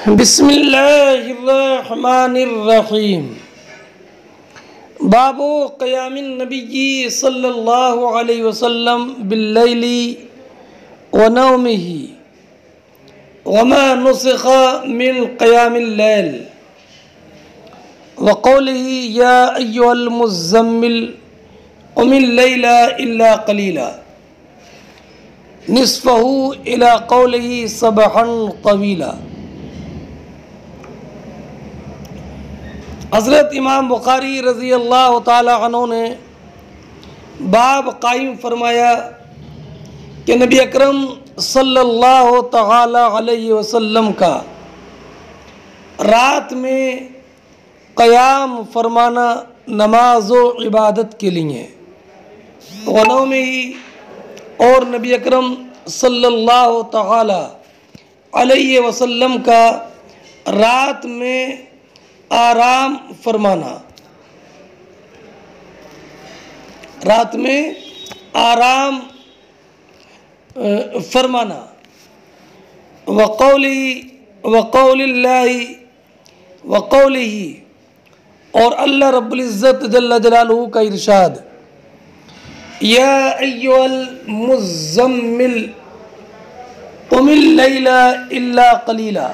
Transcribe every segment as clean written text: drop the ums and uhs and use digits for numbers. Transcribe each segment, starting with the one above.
बिस्मिल्लाहिर्रहमानिर्रहीम। बाबो क़यामिन नबी सल्लल्लाहु अलैहि वसल्लम बिल्लैली व नौमिही वमा नुसिखा मिन क़यामिल लैल व क़ौलिही या अय्युहल मुज़्ज़म्मिल क़ुमिल लैला इल्ला क़लीला निस्फ़हु इला क़ौलिही सबहन तवीला। हज़रत इमाम बुखारी रज़ी अल्लाह ताला अन्हु ने बाब कायम फरमाया कि नबी अकरम सल्लल्लाहु ताला अलैहि वसल्लम का रात में क़याम फरमाना नमाज व इबादत के लिए वनों में ही, और नबी अकरम सल्लल्लाहु ताला अलैहि वसल्लम का रात में आराम फरमाना, रात में आराम फरमाना। वक़ौलिही और अल्लाह रब्बुल इज़्ज़त जल्ल जलालुहु का इरशाद या अय्युहल मुज़्ज़म्मिल क़ुमिल लैला इल्ला क़लीला,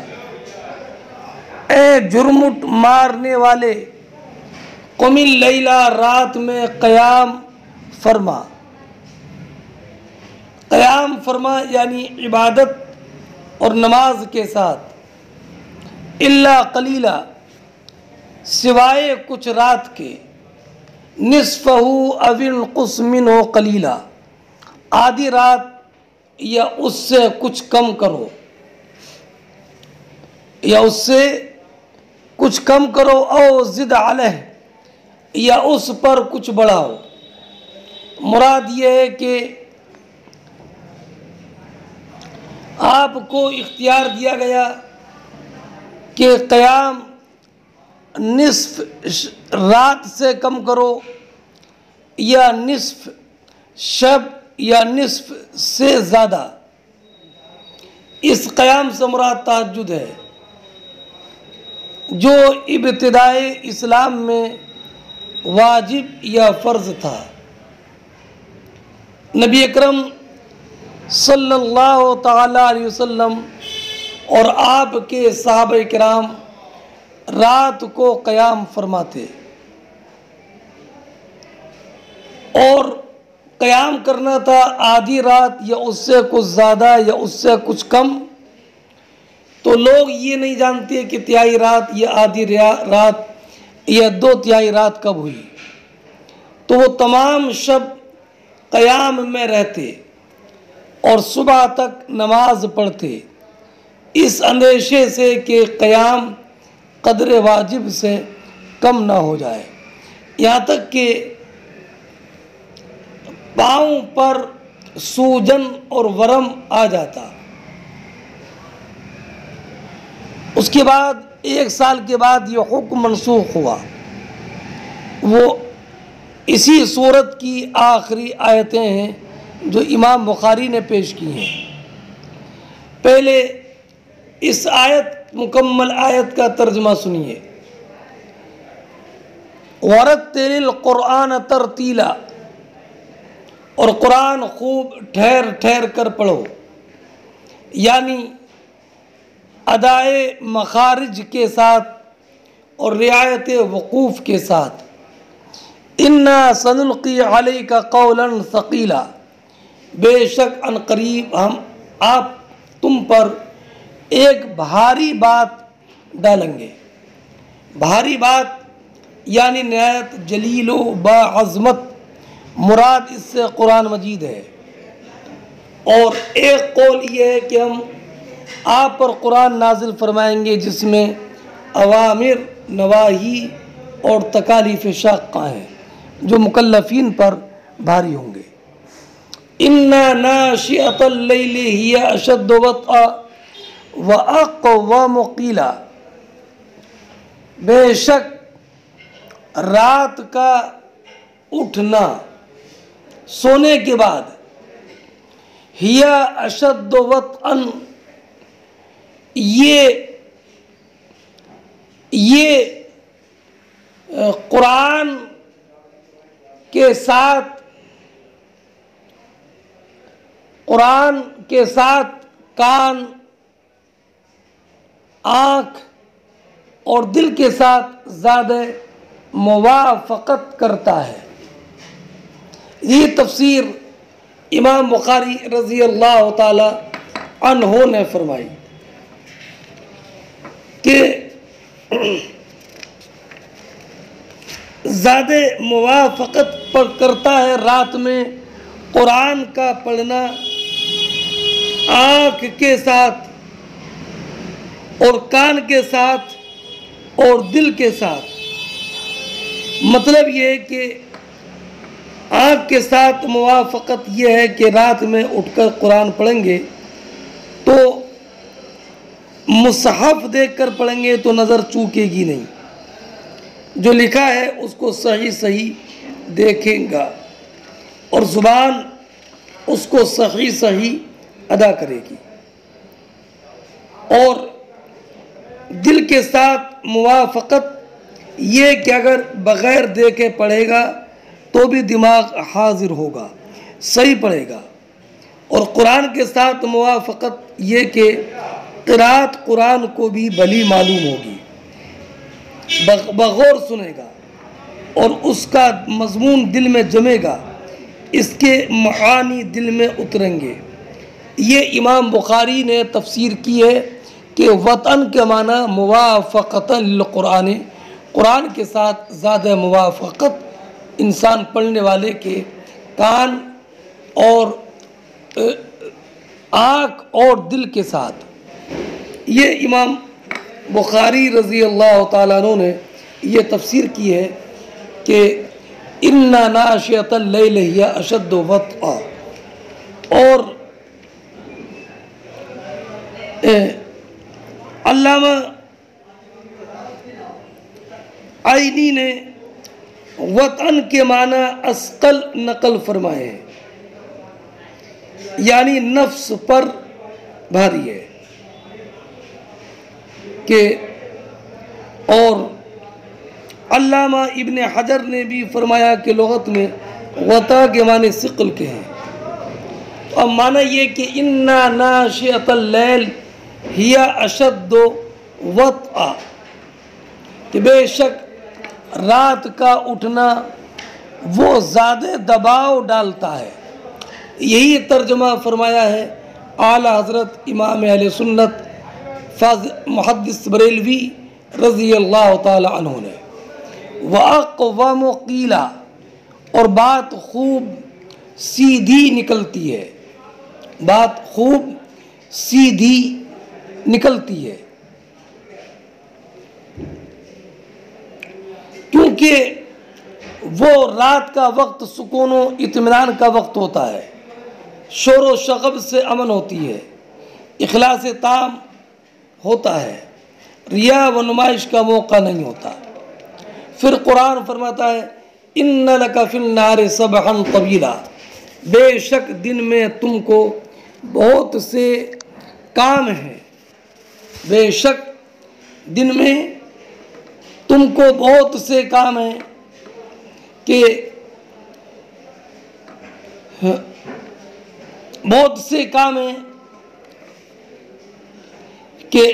ए जुर्मुट मारने वाले क़ुमिल लैला रात में क़याम फरमा। क़याम फरमा यानी इबादत और नमाज के साथ, इल्ला क़लीला सिवाय कुछ रात के, निस्फ़हु अविल क़ुस मिन्हु क़लीला आधी रात या उससे कुछ कम करो, या उससे कुछ कम करो, औ ज़िद अलैह या उस पर कुछ बढ़ाओ। मुराद ये है कि आपको इख्तियार दिया गया कि क़याम निस्फ़ रात से कम करो या निस्फ़ शब या निस्फ़ से ज़्यादा। इस क़याम से मुराद तहज्जुद है जो इब्तिदाए इस्लाम में वाजिब या फ़र्ज़ था। नबी अकरम सल्लल्लाहु ताला अलैहि वसल्लम और आपके सहाबा किराम रात को क़याम फरमाते, और क़याम करना था आधी रात या उससे कुछ ज़्यादा या उससे कुछ कम। तो लोग ये नहीं जानते कि तिहाई रात या आधी रात या दो तिहाई रात कब हुई, तो वो तमाम शब क़याम में रहते और सुबह तक नमाज पढ़ते, इस अंदेशे से कि क़याम क़द्र वाजिब से कम ना हो जाए, यहाँ तक कि पाँव पर सूजन और वरम आ जाता। उसके बाद 1 साल के बाद ये हुक्म मनसूख हुआ। वो इसी सूरत की आखिरी आयतें हैं जो इमाम बुखारी ने पेश की हैं। पहले इस आयत मुकम्मल आयत का तर्जुमा सुनिए। वरत्तिलिल क़ुरआन तरतीला, और कुरान खूब ठहर ठहर कर पढ़ो, यानी अदाए मखारिज के साथ और रियायत वक़ूफ़ के साथ। इन्ना सनुल्क़ी अलैका क़ौलन सक़ीला, बेशक अनक़रीब हम आप तुम पर एक भारी बात डालेंगे। भारी बात यानी नहायत जलीलो बाअज़मत, मुराद इससे कुरान मजीद है। और एक कौल ये है कि हम आप पर कुरान नाजिल फरमाएंगे जिसमें अवामिर, नवाही और तकालीफ़ शाक़्क़ा हैं जो मुकल्लफ़ीन पर भारी होंगे। इन्ना नाशिअतल लैली हिया अशद्दु वत्अ व अक़वमु क़ीला, बेशक रात का उठना सोने के बाद, हिया अशद्दु वत्अन ये ये कुरान के साथ कान, आँख और दिल के साथ ज़्यादा मुवाफ़क़त करता है। ये तफसीर इमाम बुखारी रज़ी अल्लाह ताला अन्हो ने फरमाई कि ज़्यादा मुवाफ़क़त पर करता है रात में कुरान का पढ़ना आँख के साथ और कान के साथ और दिल के साथ। मतलब ये है कि आँख के साथ मुवाफ़क़त ये है कि रात में उठकर कुरान पढ़ेंगे तो मुसहफ़ देखकर पढ़ेंगे तो नज़र चूकेगी नहीं, जो लिखा है उसको सही सही देखेगा और ज़ुबान उसको सही सही अदा करेगी। और दिल के साथ मुवाफ़क़त ये कि अगर बग़ैर देखे पढ़ेगा तो भी दिमाग हाजिर होगा, सही पढ़ेगा। और कुरान के साथ मुवाफ़क़त ये कि क़िराअत कुरान को भी भली मालूम होगी, बग़ौर सुनेगा और उसका मज़मून दिल में जमेगा, इसके मानी दिल में उतरेंगे। ये इमाम बुखारी ने तफसीर की है कि वतन के माना मुवाफ़क़तन लिल कुरान, कुरान के साथ ज़्यादा मुवाफ़क़त इंसान पढ़ने वाले के कान और आँख और दिल के साथ। ये इमाम बुखारी रज़ी अल्लाह ताला अन्हु ने ये तफसीर की है कि इन्ना नाशियतल लैल हिया अशद्दु वत्आ। और अल्लामा आइनी ने वतन के माना अस्कल नकल फरमाए हैं, यानी नफ्स पर भारी है कि। और अल्लामा इब्ने हजर ने भी फरमाया कि लुगत में वता के माने सिक़ल के हैं। तो अब माना ये कि इन्ना नाशियतल लैल हिया अशद्दु वत्आ, कि बेशक रात का उठना वो ज़्यादा दबाव डालता है। यही तर्जुमा फरमाया है आला हज़रत इमाम अहले सुन्नत मुहद्दिस बरेलवी रज़ी अल्लाह ताला अन्हु ने। वअक़वम क़ीला, और बात खूब सीधी निकलती है, बात खूब सीधी निकलती है, क्योंकि वो रात का वक्त सुकून व इत्मीनान का वक्त होता है, शोर व शगब से अमन होती है, इखलास ताम होता है, रिया व नुमाइश का मौका नहीं होता। फिर कुरान फरमाता है इन्ना लका फिन नारि सबहन तवीला, बेशक दिन में तुमको बहुत से काम हैं, बेशक दिन में तुमको बहुत से काम हैं कि बहुत से काम हैं कि।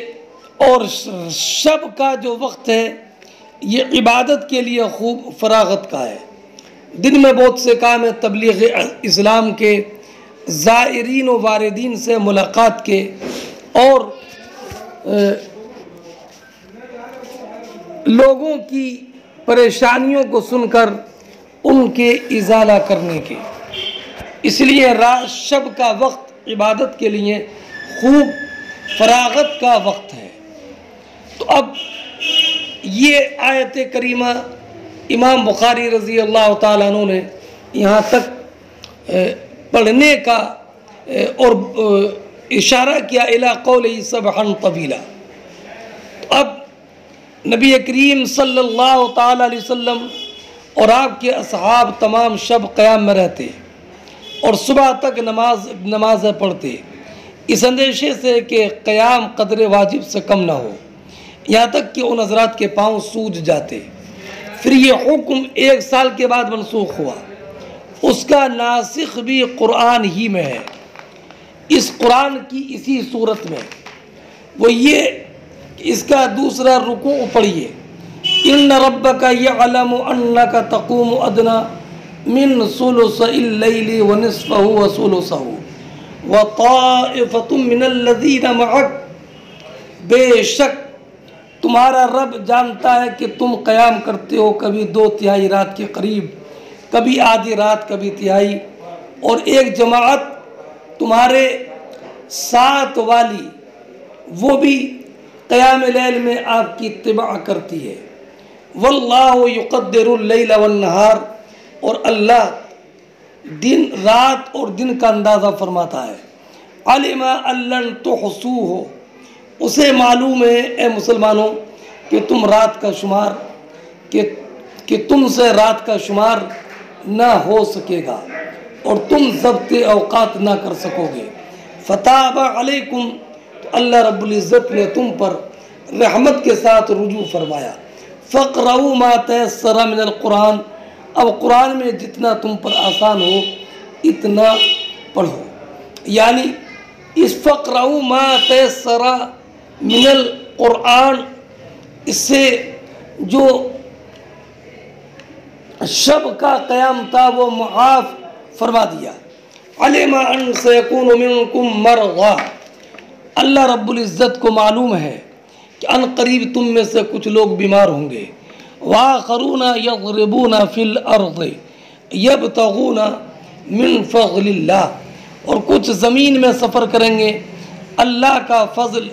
और शब का जो वक्त है ये इबादत के लिए खूब फरागत का है। दिन में बहुत से काम है, तबलीग इस्लाम के, ज़ायरीन व वारिदीन से मुलाकात के, और लोगों की परेशानियों को सुनकर उनके इज़ाला करने के। इसलिए रात शब का वक्त इबादत के लिए खूब फरागत का वक्त है। तो अब ये आयत करीमा इमाम बुखारी रज़ी अल्लाह ताला अन्हु ने यहाँ तक पढ़ने का और इशारा किया इला क़ौलिही सबहन तवीला। तो अब नबी करीम सल्लल्लाहु ताला अलैहि वसल्लम और आपके असहाब तमाम शब क़याम में रहते और सुबह तक नमाज़ पढ़ते, इस अंदेशे से कि क़याम क़द्र वाजिब से कम ना हो। यहाँ तक कि उन हजरात के पाँव सूज जाते। फिर ये हुक्म 1 साल के बाद मनसूख हुआ, उसका नासिख भी कुरान ही में है, इस कुरान की इसी सूरत में। वो ये इसका दूसरा रुकू पढ़िए, इन्न रब्बका यअलमु अन्नका तक़ूमु अदना मिन सुलुसिल लैली व निस्फहु व सुलुसहु व ताइफतुम मिनल लज़ीना मअक। बेशक तुम्हारा रब जानता है कि तुम क़याम करते हो कभी 2/3 रात के करीब, कभी आधी रात, कभी तिहाई, और एक जमात तुम्हारे साथ वाली वो भी क़याम लैल में आपकी इत्तिबा करती है। वल्लाहु युक़द्दिरुल लैल वन नहार, और अल्लाह दिन रात और दिन का अंदाज़ा फरमाता है। अलिमा अल्लन तुहसूहु, उसे मालूम है ए मुसलमानों कि तुम रात का शुमार कि तुमसे रात का शुमार ना हो सकेगा और तुम ज़ब्त औक़ात ना कर सकोगे। फ़ताबा अलैकुम, तो अल्लाह रब्बुल इज़्ज़त ने तुम पर रहमत के साथ रुजू फरमाया। फ़क़रऊ मा तयस्सरा मिनल कुरान, अब कुरान में जितना तुम पर आसान हो इतना पढ़ो। यानी इस फ़क़रऊ मा तयस्सरा मिनल कुरान, इससे जो शब का क़याम था वो मुआफ़ फरमा दिया। अलिमा अन सयकूनु मिनकुम मरज़ा, अल्लाह रब्बुल इज़्ज़त को मालूम है कि अन करीब तुम में से कुछ लोग बीमार होंगे। वाखरूना यज़रिबूना फिल अर्ज़ यबतगूना मिन फ़ज़लिल्लाह, और कुछ ज़मीन में सफ़र करेंगे अल्लाह का फ़ज़ल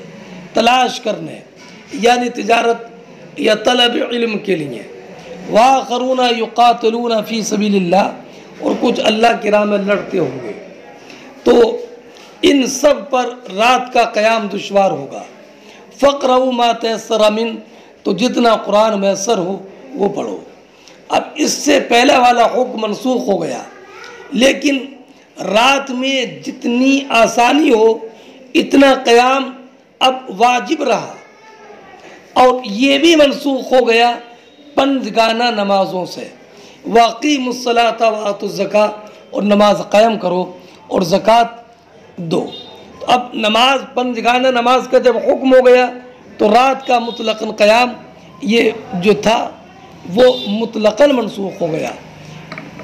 तलाश करने, यानी तिजारत या तलब इल्म के लिए। वाखरूना युक़ातिलूना फ़ी सबीलिल्लाह, और कुछ अल्लाह की राह में लड़ते होंगे। तो इन सब पर रात का क़याम दुश्वार होगा। फ़क़रऊ मा तयस्सरा मिन, तो जितना कुरान मैसर हो वो पढ़ो। अब इससे पहला वाला हुक्म मनसूख हो गया, लेकिन रात में जितनी आसानी हो इतना क़याम अब वाजिब रहा, और ये भी मनसूख हो गया पंजगाना नमाज़ों से। वाक़ीमुस्सलाता व आतुज़्ज़का, और नमाज कायम करो और ज़कात दो। तो अब नमाज, पंजगाना नमाज का जब हुक्म हो गया तो रात का मुतलक़न क़याम ये जो था वो मुतलक़न मनसूख हो गया।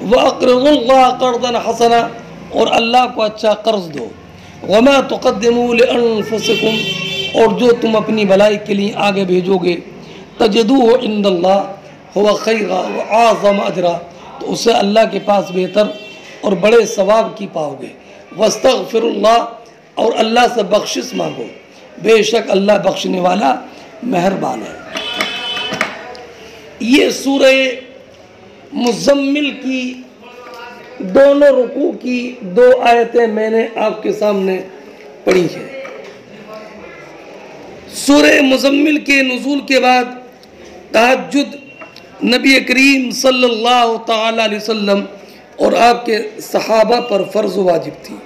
वअक़रिज़ुल्लाह क़र्ज़न हसना, और अल्लाह को अच्छा कर्ज़ दो। वमा तुक़द्दिमू लिअन्फ़ुसिकुम, और जो तुम अपनी भलाई के लिए आगे भेजोगे, तजिदूहु इंदल्लाह हुवा खैरा व आज़म अजरा, तो उससे अल्लाह के पास बेहतर और बड़े सवाब की पाओगे। वस्तग़फिरुल्लाह, और अल्लाह से बख्शिश मांगो, बेशक अल्लाह बख्शने वाला मेहरबान है। ये सूरह मुज़म्मिल की दोनों रुकू की 2 आयतें मैंने आपके सामने पढ़ी हैं। सूरह मुज़म्मिल के नुज़ूल के बाद तहज्जुद नबी करीम सल्लल्लाहु ताला अलैहि वसल्लम और आपके सहाबा पर फ़र्ज़ वाजिब थी।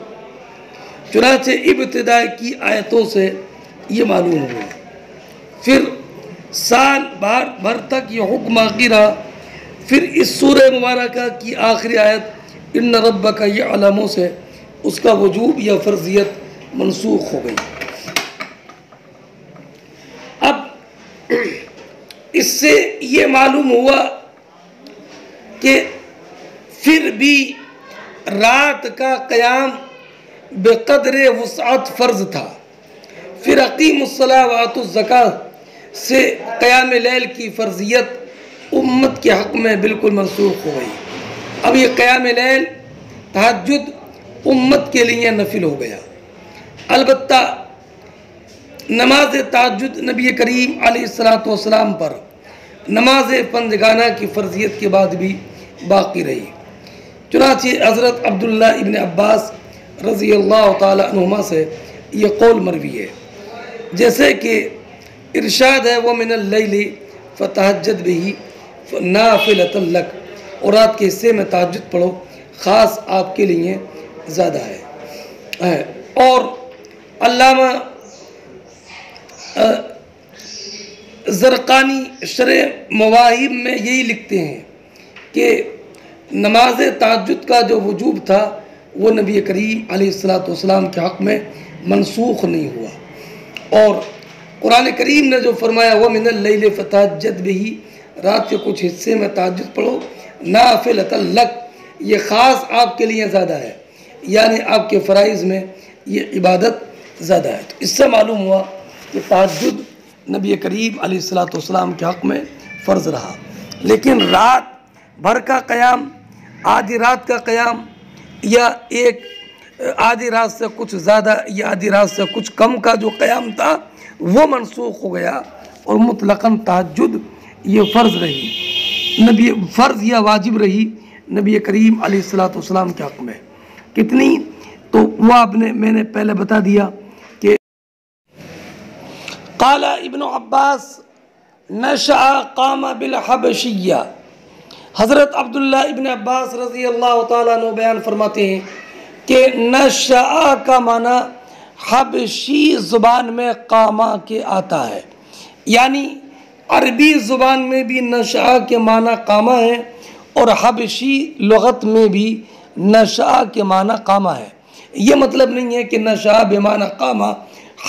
चुनांचे इब्तिदा की आयतों से ये मालूम हुआ। फिर साल भर तक ये हुक्म बाक़ी रहा। फिर इस सूरह मुबारका की आखिरी आयत इन्न रब्बका यअलमु से उसका वजूब या फ़र्ज़ियत मनसूख हो गई। अब इससे ये मालूम हुआ कि फिर भी रात का क़याम बेक़द्र वुसअत फ़र्ज़ था। फिर अक़ीमुस्सलाह व आतुज़्ज़कात से क़याम लैल की फ़र्ज़ियत उम्मत के हक़ में बिल्कुल मनसूख हो गई। अब ये क़याम लैल तहज्जुद उम्मत के लिए नफिल हो गया। अलबत्ता नमाज तहज्जुद नबी करीम अलैहिस्सलातु वस्सलाम पर नमाज पंजगाना की फ़र्ज़ियत के बाद भी बाक़ी रही। चुनांचे हज़रत अब्दुल्लाह इब्न अब्बास रज़ी अल्लाह ताला अन्हुमा से ये कौल मरवी है, जैसे कि इरशाद है, वो मिनल लैली फ़तहज्जद बिही नाफ़िलतन लक, और रात के हिस्से में तहज्जुद पढ़ो, ख़ास आपके लिए ज़्यादा है। और अल्लामा ज़रक़ानी शरह मवाहिब में यही लिखते हैं कि नमाज तहज्जुद का जो वजूब था वो नबी करीम अलैहिस्सलातु वस्सलाम के हक़ में मनसूख नहीं हुआ। और कुरान करीम ने जो फरमाया वो मिनल लैल फतहज्जद बिही, रात के कुछ हिस्से में तहज्जुद पढ़ो, नाफिलतन लक, ये ख़ास आपके लिए ज़्यादा है, यानी आपके फ़राइज़ में ये इबादत ज़्यादा है। तो इससे मालूम हुआ कि तहज्जुद नबी करीम अलैहिस्सलातु वस्सलाम के हक़ में फ़र्ज़ रहा। लेकिन रात भर का क़याम, आधी रात का क़याम, या एक आधी रात से कुछ ज़्यादा या आधी रात से कुछ कम का जो क़याम था वो मनसूख हो गया और मुतलक़न तहज्जुद ये फ़र्ज़ रही, नबी फ़र्ज़ या वाजिब रही नबी करीम अलैहिस्सलातु वस्सलाम के हक़ में। कितनी, तो वह मैंने पहले बता दिया कि क़ाला इब्न अब्बास नशअ क़ाम बिल हबशिय्या, हज़रत अब्दुल्ला इब्न अब्बास रज़ी अल्लाह ताला अन्हु बयान फरमाते हैं कि नशअ का माना हबशी ज़ुबान में कामा के आता है, यानी अरबी ज़ुबान में भी नशअ के माना कामा है और हबशी लुग़त में भी नशअ के माना कामा है। ये मतलब नहीं है कि नशअ बेमाना कामा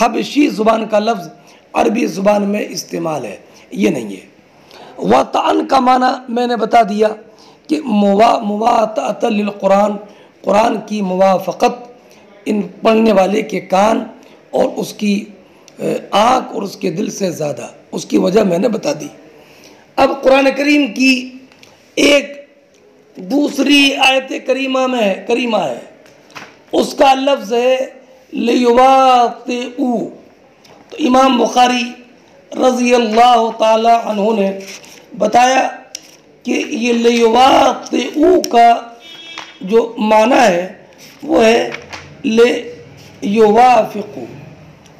हबशी ज़ुबान का लफ्ज़ अरबी ज़ुबान में इस्तेमाल है, ये नहीं है। वतअन का माना मैंने बता दिया कि मुवातअतन लिल कुरान, कुरान की मुवाफ़क़त इन पढ़ने वाले के कान और उसकी आँख और उसके दिल से ज़्यादा, उसकी वजह मैंने बता दी। अब कुरान करीम की एक दूसरी आयत करीमा है, उसका लफ्ज़ है लियुवातिऊ। तो इमाम बुखारी रज़ी अल्लाह ताला अन्हु ने बताया कि ये लियुवातिऊ का जो माना है वो है ले युवाफ़िक़ू।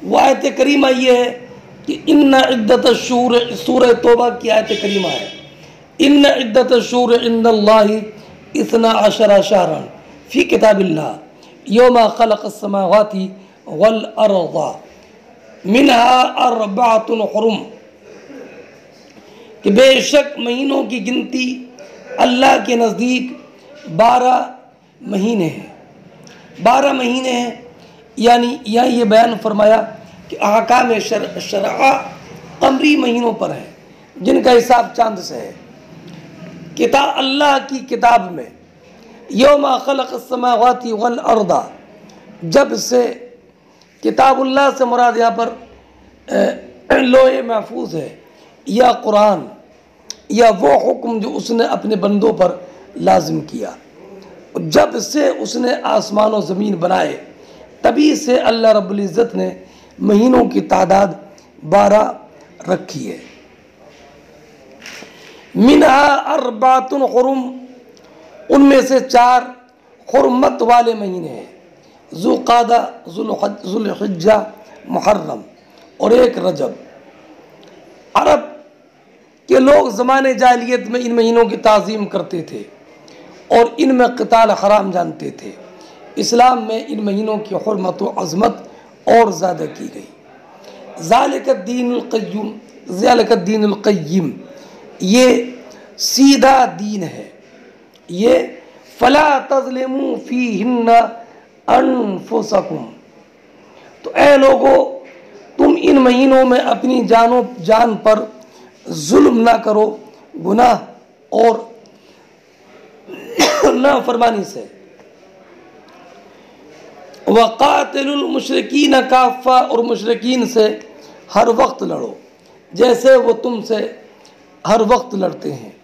वो आयत करीमा ये है कि इन्ना इद्दतश्शूर, सूरह तौबा की आयत करीमा है, इन्ना इद्दतश्शूर इंदल्लाहि इस्ना अशरा शहरन फ़ी किताबिल्लाह यौमा ख़लक़स्समावाति वल अर्ज़ा मिनहा अर्बअतुन हुरुम, कि बेशक महीनों की गिनती अल्लाह के नज़दीक 12 महीने हैं। 12 महीने हैं, यानी यहाँ ये बयान फरमाया कि अहकाम शरआ कमरी महीनों पर है जिनका हिसाब चांद से है। किताब अल्लाह की किताब में यौमा ख़लक़स्समावाति वल अर्दा, जब से किताबुल्लाह से मुराद यहाँ पर लोहे महफूज है या कुरान या वो हुक्म जो उसने अपने बंदों पर लाजिम किया। जब से उसने आसमान और ज़मीन बनाए तभी से अल्लाह रब्बुल इज़्ज़त ने महीनों की तादाद 12 रखी है। मिनहा अर्बातुन हुरुम, उनमें से 4 हुर्मत वाले महीने हैं, ज़ुल्क़ादा, ज़ुल्हिज्जा, मुहर्रम और 1 रजब। अरब के लोग ज़माने जाहिलियत में इन महीनों की ताज़ीम करते थे और इनमें क़िताल हराम जानते थे। इस्लाम में इन महीनों की हुर्मत व अज़मत और ज़्यादा की गई। ज़ालिकद्दीनुल क़य्यिम, ये सीधा दीन है, ये फ़ला तज़लिमू फ़ीहिन्ना अनफुसकुम। तो ऐ लोगो, तुम इन महीनों में अपनी जान पर जुल्म ना करो, गुनाह और नाफरमानी से। वक़ातिलुल मुशरिकीन काफ़ा, और मुशरिकीन से हर वक्त लड़ो जैसे वो तुमसे हर वक्त लड़ते हैं।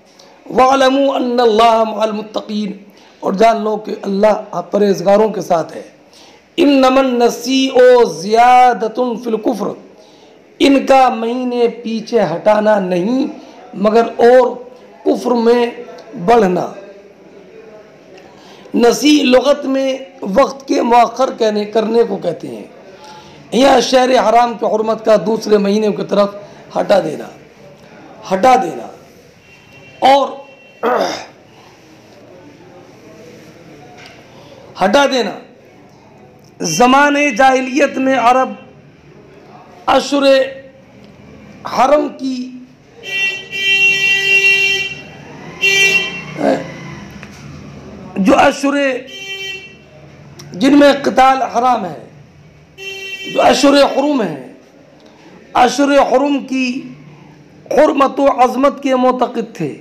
वअलमू अन्नल्लाह मअल मुत्तक़ीन, और जान लो कि अल्लाह परहेज़गारों के साथ है। इन्नमन नसीओ ज़ियादतुन फ़िल कुफ़्र, इनका महीने पीछे हटाना नहीं मगर और कुफ्र में बढ़ना। नसी लुग़त में वक्त के मुअख्खर करने को कहते हैं। यहाँ शहर हराम के हुर्मत का दूसरे महीने की तरफ हटा देना और हटा देना। ज़माने जाहिलियत में अरब अशुर हरम की जो अशुरे जिनमें क़िताल हराम है, जो अशुरे हुरुम है, अशुरे हुरुम की हुर्मत व अज़मत के मुतक़िद थे।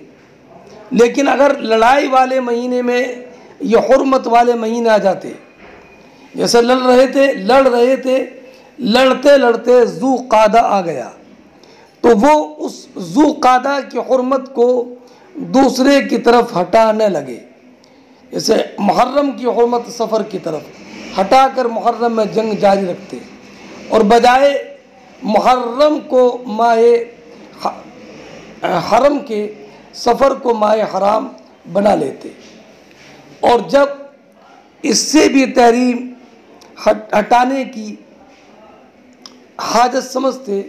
लेकिन अगर लड़ाई वाले महीने में ये हुर्मत वाले महीने आ जाते, जैसे लड़ रहे थे, लड़ते लड़ते ज़ुक़ादा आ गया, तो वो उस ज़ुक़ादा की हुर्मत को दूसरे की तरफ हटाने लगे। जैसे मुहर्रम की हुर्मत सफ़र की तरफ हटाकर मुहर्रम में जंग जारी रखते और बजाय मुहर्रम को माहे हरम के सफ़र को माहे हराम बना लेते। और जब इससे भी तहरीम हटाने की हाजत समझते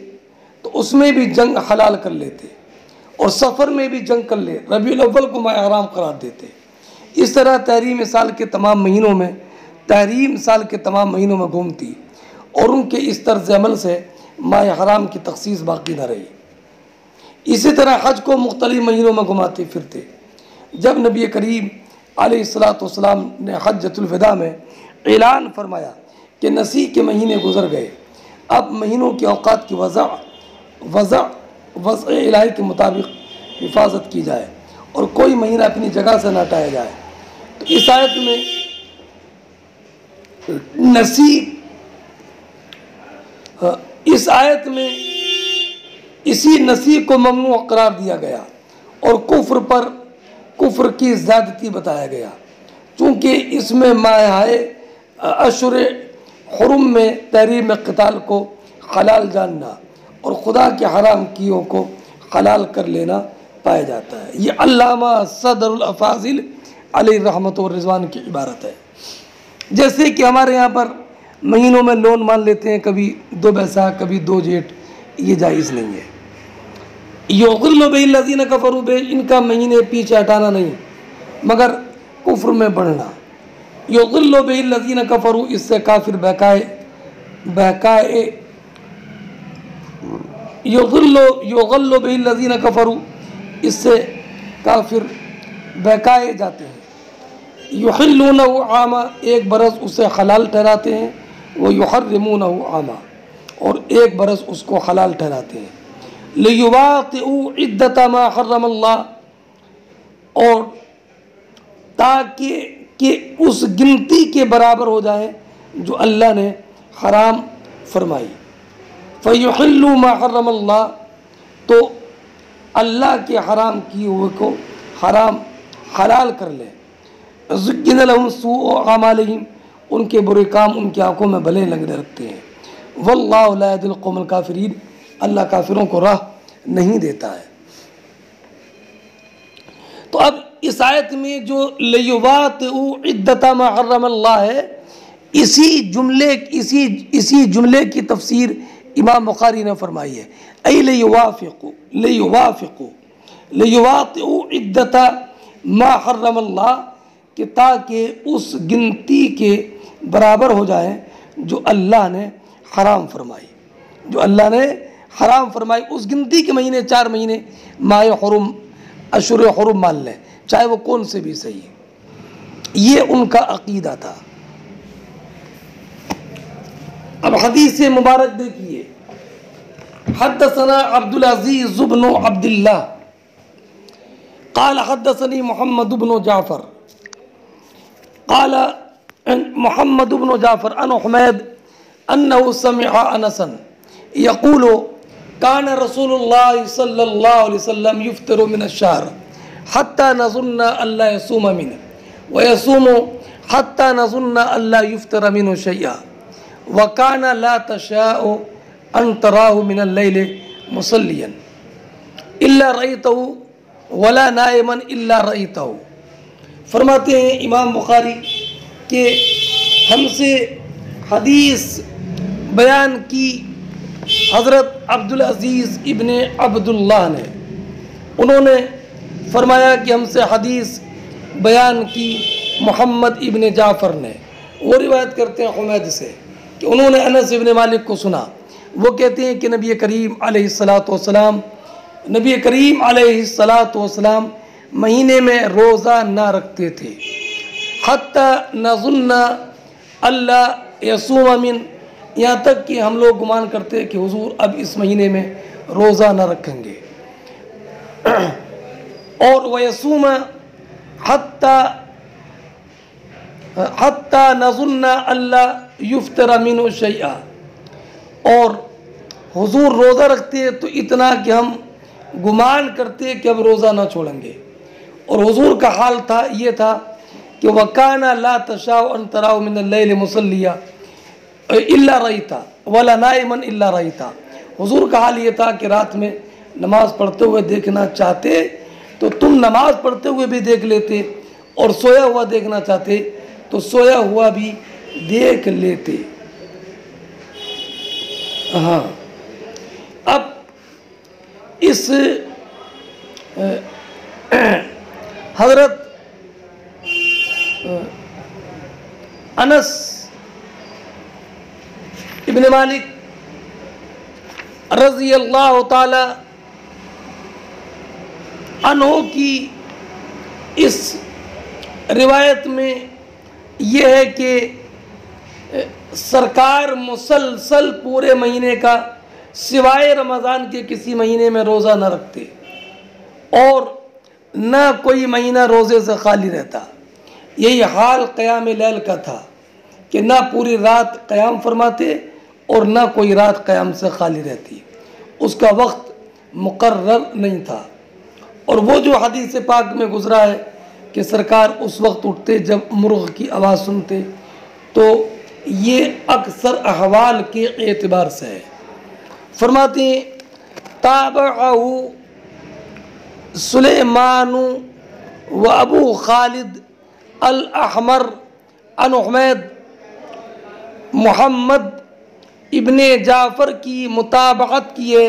तो उसमें भी जंग हलाल कर लेते और सफ़र में भी जंग कर ले, रबीउल अव्वल को माह हराम करार देते। इस तरह तहरीम साल के तमाम महीनों में घूमती और उनके इस तर्ज अमल से माह हराम की तखसीस बाकी न रही। इसी तरह हज को मुख्तलिफ महीनों में घुमाते फिरते। जब नबी करीम अलैहिस्सलातु वस्सलाम ने हज्जतुल विदा में ऐलान फरमाया कि नसी के महीने गुजर गए, अब महीनों के औकात की वज़अ इलाही के मुताबिक हिफाजत की जाए और कोई महीना अपनी जगह से न हटाया जाए, तो इस आयत में इसी नसी को ममनू करार दिया गया और कुफ्र की ज़्यादती बताया गया, चूँकि इसमें माहे अशुर हुरुम में तहरीम क़िताल को हलाल जानना और खुदा के हराम कियों को हलाल कर लेना पाया जाता है। ये अल्लामा सदरुल अफाजिल अलैहि रहमत व रिज़वान की इबारत है। जैसे कि हमारे यहाँ पर महीनों में लोन मान लेते हैं, कभी 2 बैसाख कभी 2 जेठ, ये जायज़ नहीं है। युग़िल्लु बिल्लज़ीना कफ़रू बे, इनका महीने पीछे हटाना नहीं मगर कुफ्र में बढ़ना। युग़िल्लु बिल्लज़ीना कफ़रू, इससे काफिर बहकाए युग़िल्लु बिल्लज़ीना कफ़रू, इससे काफिर बहकाए जाते हैं। युहिल्लूनहु आमा, 1 बरस उसे हलाल ठहराते हैं, व युहर्रिमूनहु आमा, और 1 बरस उसको हलाल ठहराते हैं। लियुवातिउ इद्दत मा हर्रमल्लाह, और ताकि उस गिनती के बराबर हो जाए जो अल्लाह ने हराम फरमाई। फ़युहिल्लु मा हर्रमल्लाह, तो अल्लाह के हराम किए हुए को हलाल कर ले। ज़ुय्यिन लहुम सूअ अमालिहिम, उनके बुरे काम उनकी आंखों में भले लगने रखते हैं। वल्लाहु ला यहदिल कौमल काफिरीन, अल्लाह काफिरों को राह नहीं देता है। तो अब इस आयत में जो लियुवातिउ इद्दत मा हर्रमल्लाह है, इसी जुमले की तफसीर इमाम बुखारी ने फरमाई है। ऐ लियुवातिउ इद्दत मा हर्रमल्लाह, कि ताकि उस गिनती के बराबर हो जाए जो अल्लाह ने हराम फरमाई, उस गिनती के महीने 4 महीने माह हुरुम अशुर हुरुम मान लें, चाहे वो कौन से भी सही है। ये उनका अकीदा था। अब हदीस मुबारक देखिए। हद्दसना अब्दुल अज़ीज़ इब्न अब्दुल्लाह क़ाल हद्दसनी मुहम्मद इब्न जाफ़र क़ाल मुहम्मद इब्न जाफ़र अन हुमैद अन्नहु समिअ अनसन यक़ूलु कान रसूलुल्लाह सल्लल्लाहु अलैहि वसल्लम युफ्तिरु मिन अश-शहर हत्ता नज़ुन्ना अल्ला यसूम मिन्हु व यसूमु हत्ता नज़ुन्ना अल्ला युफ्तिर मिन्हु शै'a व कान ला तशाअु अन तराहु मिन अल-लैल मुसल्लियन इल्ला रअयतहु वला नाइमन इल्ला रअयतहु। फरमाते हैं इमाम बुखारी कि हमसे हदीस बयान की हज़रत अब्दुल अज़ीज़ इब्ने अब्दुल्लाह ने, उन्होंने फरमाया कि हमसे हदीस बयान की मोहम्मद इब्ने जाफ़र ने। वो रिवायत करते हैं हुमैद से कि उन्होंने अनस इब्ने मालिक को सुना, वो कहते हैं कि नबी करीम अलैहिस्सलाम महीने में रोज़ा ना रखते थे। हत्ता नज़ुन्ना अल्लाह यसूम मिन, यहाँ तक कि हम लोग गुमान करते हैं कि हुजूर अब इस महीने में रोज़ा ना रखेंगे। और वयसूम हत्ता नज़ुन्ना अल्लाह युफ्तर मिन शैआ, और हुजूर रोज़ा रखते हैं तो इतना कि हम गुमान करते कि अब रोज़ा ना छोड़ेंगे। और हुजूर का हाल था ये था कि वकाना ला तशाउ अन तराउ मिन अल-लैल मुसल्लिया इल्ला रईता वला नाइमन इल्ला रईता। हुजूर का हाल ये था कि रात में नमाज पढ़ते हुए देखना चाहते तो तुम नमाज पढ़ते हुए भी देख लेते, और सोया हुआ देखना चाहते तो सोया हुआ भी देख लेते। हाँ, अब इस हज़रत अनस इब्न मालिक रज़ी अल्लाह ताला अन्हो की इस रिवायत में यह है कि सरकार मुसलसल पूरे महीने का सिवाय रमज़ान के किसी महीने में रोज़ा न रखते, और न कोई महीना रोज़े से खाली रहता। यही हाल क़याम लैल का था कि ना पूरी रात क़याम फरमाते और ना कोई रात क़याम से खाली रहती, उसका वक्त मुकर्रर नहीं था। और वो जो हदीस पाक में गुज़रा है कि सरकार उस वक्त उठते जब मुर्ग़ की आवाज़ सुनते, तो ये अक्सर अहवाल के एतबार से है। फरमाते हैं ताबअहु सुलेमानु व अबू खालिद अल अहमर अन हुमैद मोहम्मद इब्ने जाफ़र की मुताबअत किए।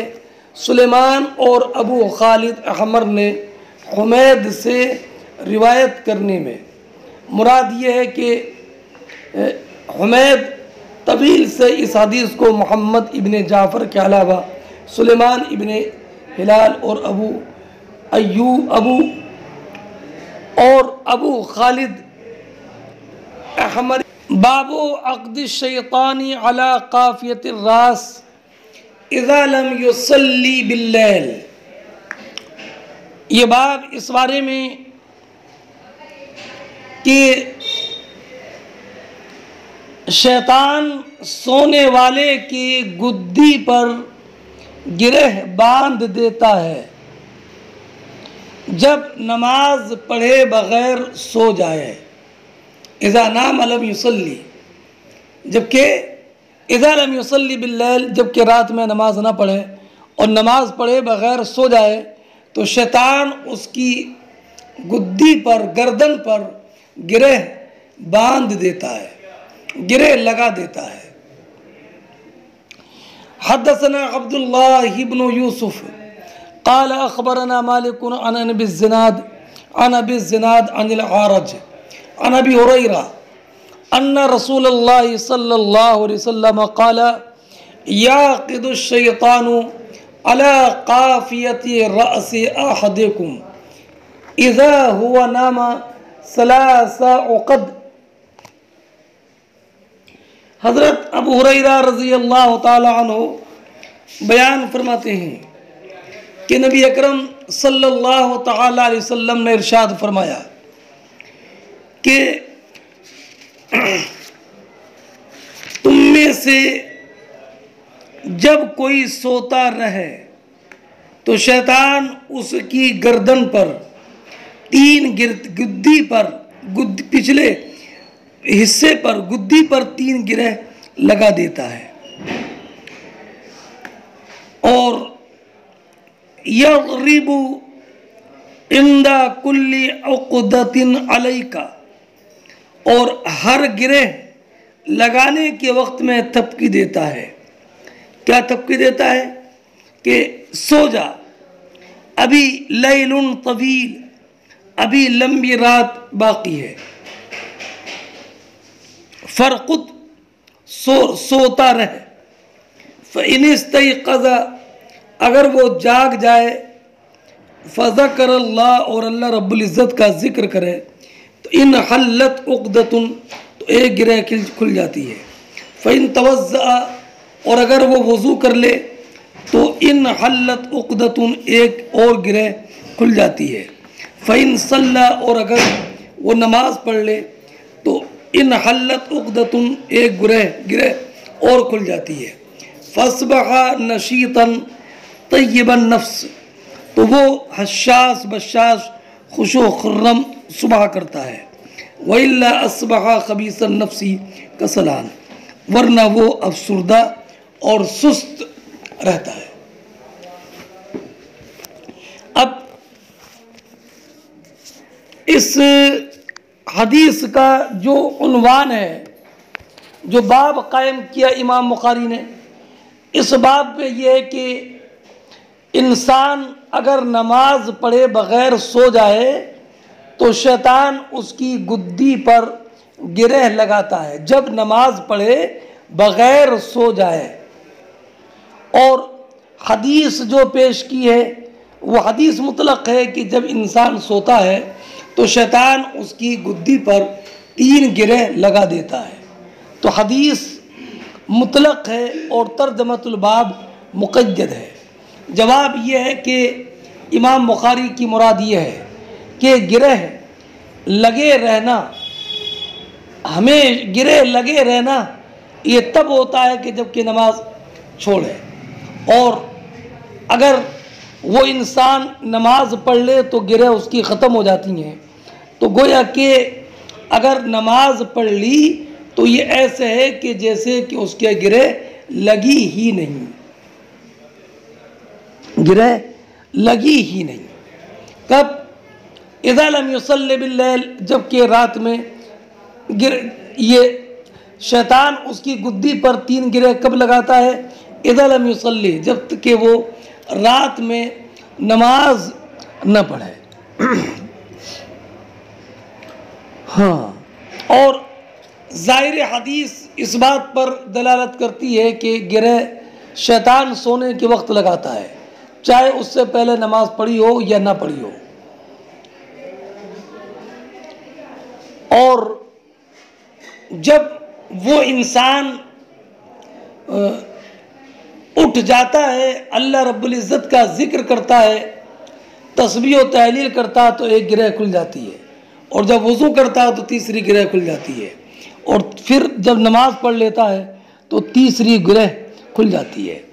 सुलेमान और अबू खालिद अहमर ने हुमैद से रिवायत करने में मुराद ये है कि हुमैद तवील से इस हदीस को मोहम्मद इब्ने जाफ़र के अलावा सुलेमान इब्ने हिलाल और अबू खालिद अहमर। बाबो अक़्द शैतानी अला काफ़ियत रास इज़ा लम युसल्ली बिल्लैल। ये बाब इस बारे में कि शैतान सोने वाले की गुद्दी पर गिरह बांध देता है जब नमाज पढ़े बग़ैर सो जाए। इज़ा नाम लम युसल्ली, जबकि इज़ा लम युसल्ली बिल्लैल, जबकि रात में नमाज ना पढ़े और नमाज पढ़े बग़ैर सो जाए तो शैतान उसकी गुद्दी पर, गर्दन पर गिरह बांध देता है, गिरह लगा देता है। हद्दसना अब्दुल्लाह इब्न यूसुफ क़ाल अख़बरना मालिक अन अबी ज़िनाद अनिल आरज अन अबी हुरैरा अन्न रसूलल्लाह सल्लल्लाहु अलैहि वसल्लम क़ाल याक़िदु शैतानु अला क़ाफ़ियति रअसि अहदिकुम इज़ा हुवा नामा सलासा उक़द। हज़रत अबू हुरैरा रज़ी अल्लाह ताला अन्हु बयान फरमाते हैं कि नबी अकरम सल्लल्लाहु ताला अलैहि वसल्लम ने इरशाद फरमाया कि तुम में से जब कोई सोता रहे तो शैतान उसकी गर्दन पर गुद्दी पर पिछले हिस्से पर गुद्दी पर 3 गिरह लगा देता है, और यग़रिबु इंदा कुल्ली उक़दतिन अलैका, और हर गिरह लगाने के वक्त में थपकी देता है। क्या थपकी देता है कि सो जा, अभी लैलुन तवील, अभी लंबी रात बाकी है। फरकुत, सोता रहे। फ़इनिस्तयक़ज़, अगर वो जाग जाए, फ़ज़करल्लाह, और अल्लाह रब्बुल इज़्ज़त का ज़िक्र करे, तो इन हल्लत उक़दतुन, तो एक गिरह खुल जाती है। फ़इन तवज़्ज़अ, और अगर वो वज़ू कर ले तो इन हल्लत उक़दतुन, एक और गिरह खुल जाती है। फ़इन सल्ला, और अगर वो नमाज़ पढ़ ले तो इन हल्लत उक़दतुन, एक गिरह और खुल जाती है। फ़स्बहा नशीतन तय्यबन नफ्स, तो वो हशास बशास खुशो खुर्रम सुबह करता है। वइल्ला अस्बहा खबीसन नफ्सी कसलान, वरना वो अफसुर्दा और सुस्त रहता है। अब इस हदीस का जो उन्वान है, जो बाब कायम किया इमाम बुखारी ने, इस बाब में यह है कि इंसान अगर नमाज पढ़े बग़ैर सो जाए तो शैतान उसकी गुद्दी पर गिरह लगाता है। जब नमाज पढ़े बग़ैर सो जाए, और हदीस जो पेश की है वो हदीस मुतलक है कि जब इंसान सोता है तो शैतान उसकी गुद्दी पर 3 गिरह लगा देता है। तो हदीस मुतलक है और तर्जमतुल बाब मुक़य्यद है। जवाब यह है कि इमाम बुखारी की मुराद ये है कि गिरह लगे रहना, हमें गिरह लगे रहना ये तब होता है कि जब कि नमाज छोड़े, और अगर वो इंसान नमाज पढ़ ले तो गिरह उसकी ख़त्म हो जाती हैं। तो गोया कि अगर नमाज पढ़ ली तो ये ऐसे है कि जैसे कि उसके गिरह लगी ही नहीं, गिरह लगी ही नहीं। कब? इज़ा लम युसल्लि बिल्लैल, जबकि रात में ये शैतान उसकी गुद्दी पर 3 गिरह कब लगाता है? इज़ा लम युसल्लि, जब तक कि वो रात में नमाज न पढ़े। हाँ, और ज़ाहिर हदीस इस बात पर दलालत करती है कि गिरह शैतान सोने के वक्त लगाता है, चाहे उससे पहले नमाज पढ़ी हो या ना पढ़ी हो। और जब वो इंसान उठ जाता है, अल्लाह रब्बुल इज़्ज़त का ज़िक्र करता है, तस्बीह और तहलील करता है, तो एक गिरह खुल जाती है। और जब वज़ू करता है तो तीसरी गिरह खुल जाती है। और फिर जब नमाज पढ़ लेता है तो तीसरी गिरह खुल जाती है,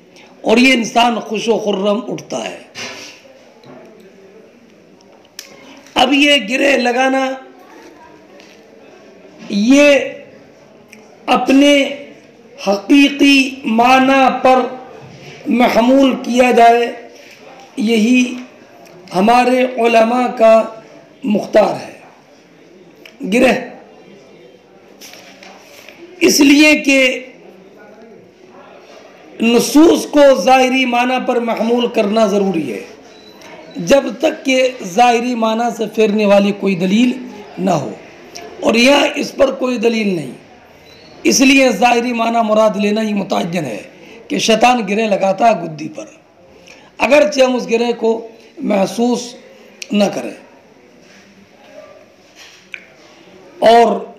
और ये इंसान खुश व खुर्रम उठता है। अब ये गिरह लगाना, ये अपने हकीकी माना पर महमूल किया जाए, यही हमारे उलमा का मुख्तार है। गिरह इसलिए कि नुसूस को ज़ाहिरी माना पर महमूल करना ज़रूरी है, जब तक कि ज़ाहिरी माना से फेरने वाली कोई दलील ना हो, और यहाँ इस पर कोई दलील नहीं, इसलिए ज़ाहिरी माना मुराद लेना ही मुतअय्यन है कि शैतान गिरह लगाता है गुद्दी पर, अगरचे हम उस गिरह को महसूस न करें। और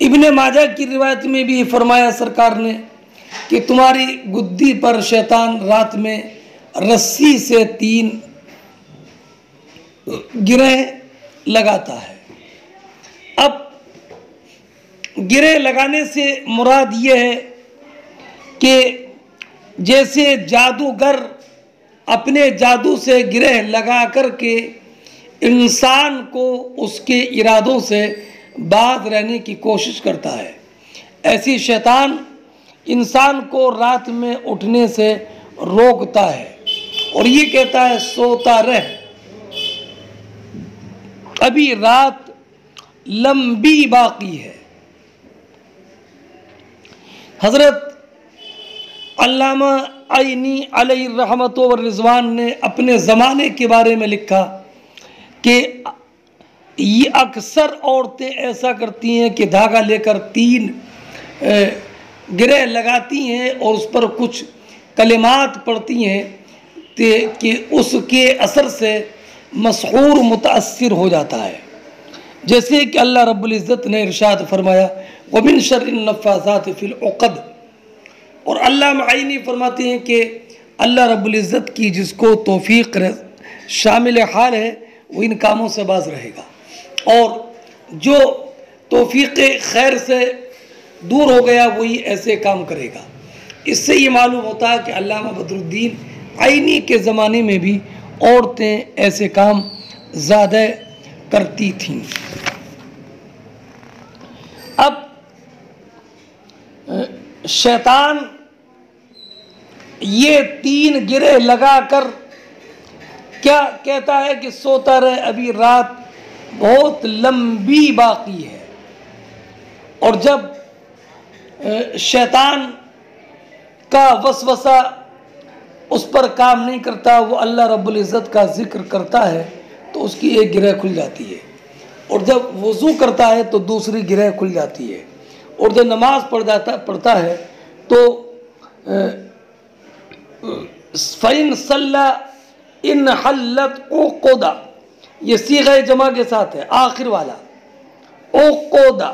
इब्ने माजा की रिवायत में भी फरमाया सरकार ने कि तुम्हारी गुद्दी पर शैतान रात में रस्सी से 3 गिरह लगाता है। अब गिरह लगाने से मुराद ये है कि जैसे जादूगर अपने जादू से गिरह लगा कर के इंसान को उसके इरादों से बाज रहने की कोशिश करता है, ऐसी शैतान इंसान को रात में उठने से रोकता है और ये कहता है सोता रह, अभी रात लंबी बाकी है। हज़रत अल्लामा आइनी अलैहि रहमत व रिज़वान ने अपने ज़माने के बारे में लिखा कि ये अक्सर औरतें ऐसा करती हैं कि धागा लेकर 3 गिरह लगाती हैं और उस पर कुछ कलिमात पढ़ती हैं कि उसके असर से मसहूर मुतासिर हो जाता है। जैसे कि अल्लाह रब्बुल इज़्ज़त ने इरशाद फरमाया वमिन शर्रिन नफ़्फ़ाज़ाति फ़िल उक़द, और अल्लाह मायनी फरमाते हैं कि अल्लाह रब्बुल इज़्ज़त की जिसको तौफ़ीक़ शामिल हाल है वो इन कामों से बाज रहेगा, और जो तौफ़ीक़ खैर से दूर हो गया वही ऐसे काम करेगा। इससे ये मालूम होता है कि अल्लामा बदरुद्दीन आइनी के ज़माने में भी औरतें ऐसे काम ज़्यादा करती थीं। अब शैतान ये 3 गिरह लगाकर क्या कहता है कि सोता रहे, अभी रात बहुत लंबी बाकी है। और जब शैतान का वसवसा उस पर काम नहीं करता, वो अल्लाह रब्बुल इज़्ज़त का जिक्र करता है तो उसकी एक गिरह खुल जाती है, और जब वज़ू करता है तो दूसरी गिरह खुल जाती है, और जब नमाज पढ़ता है तो फ़इन सल्ला इन हल्लत उक़दा, ये सीग़ा जमा के साथ है आखिर वाला, उक़दा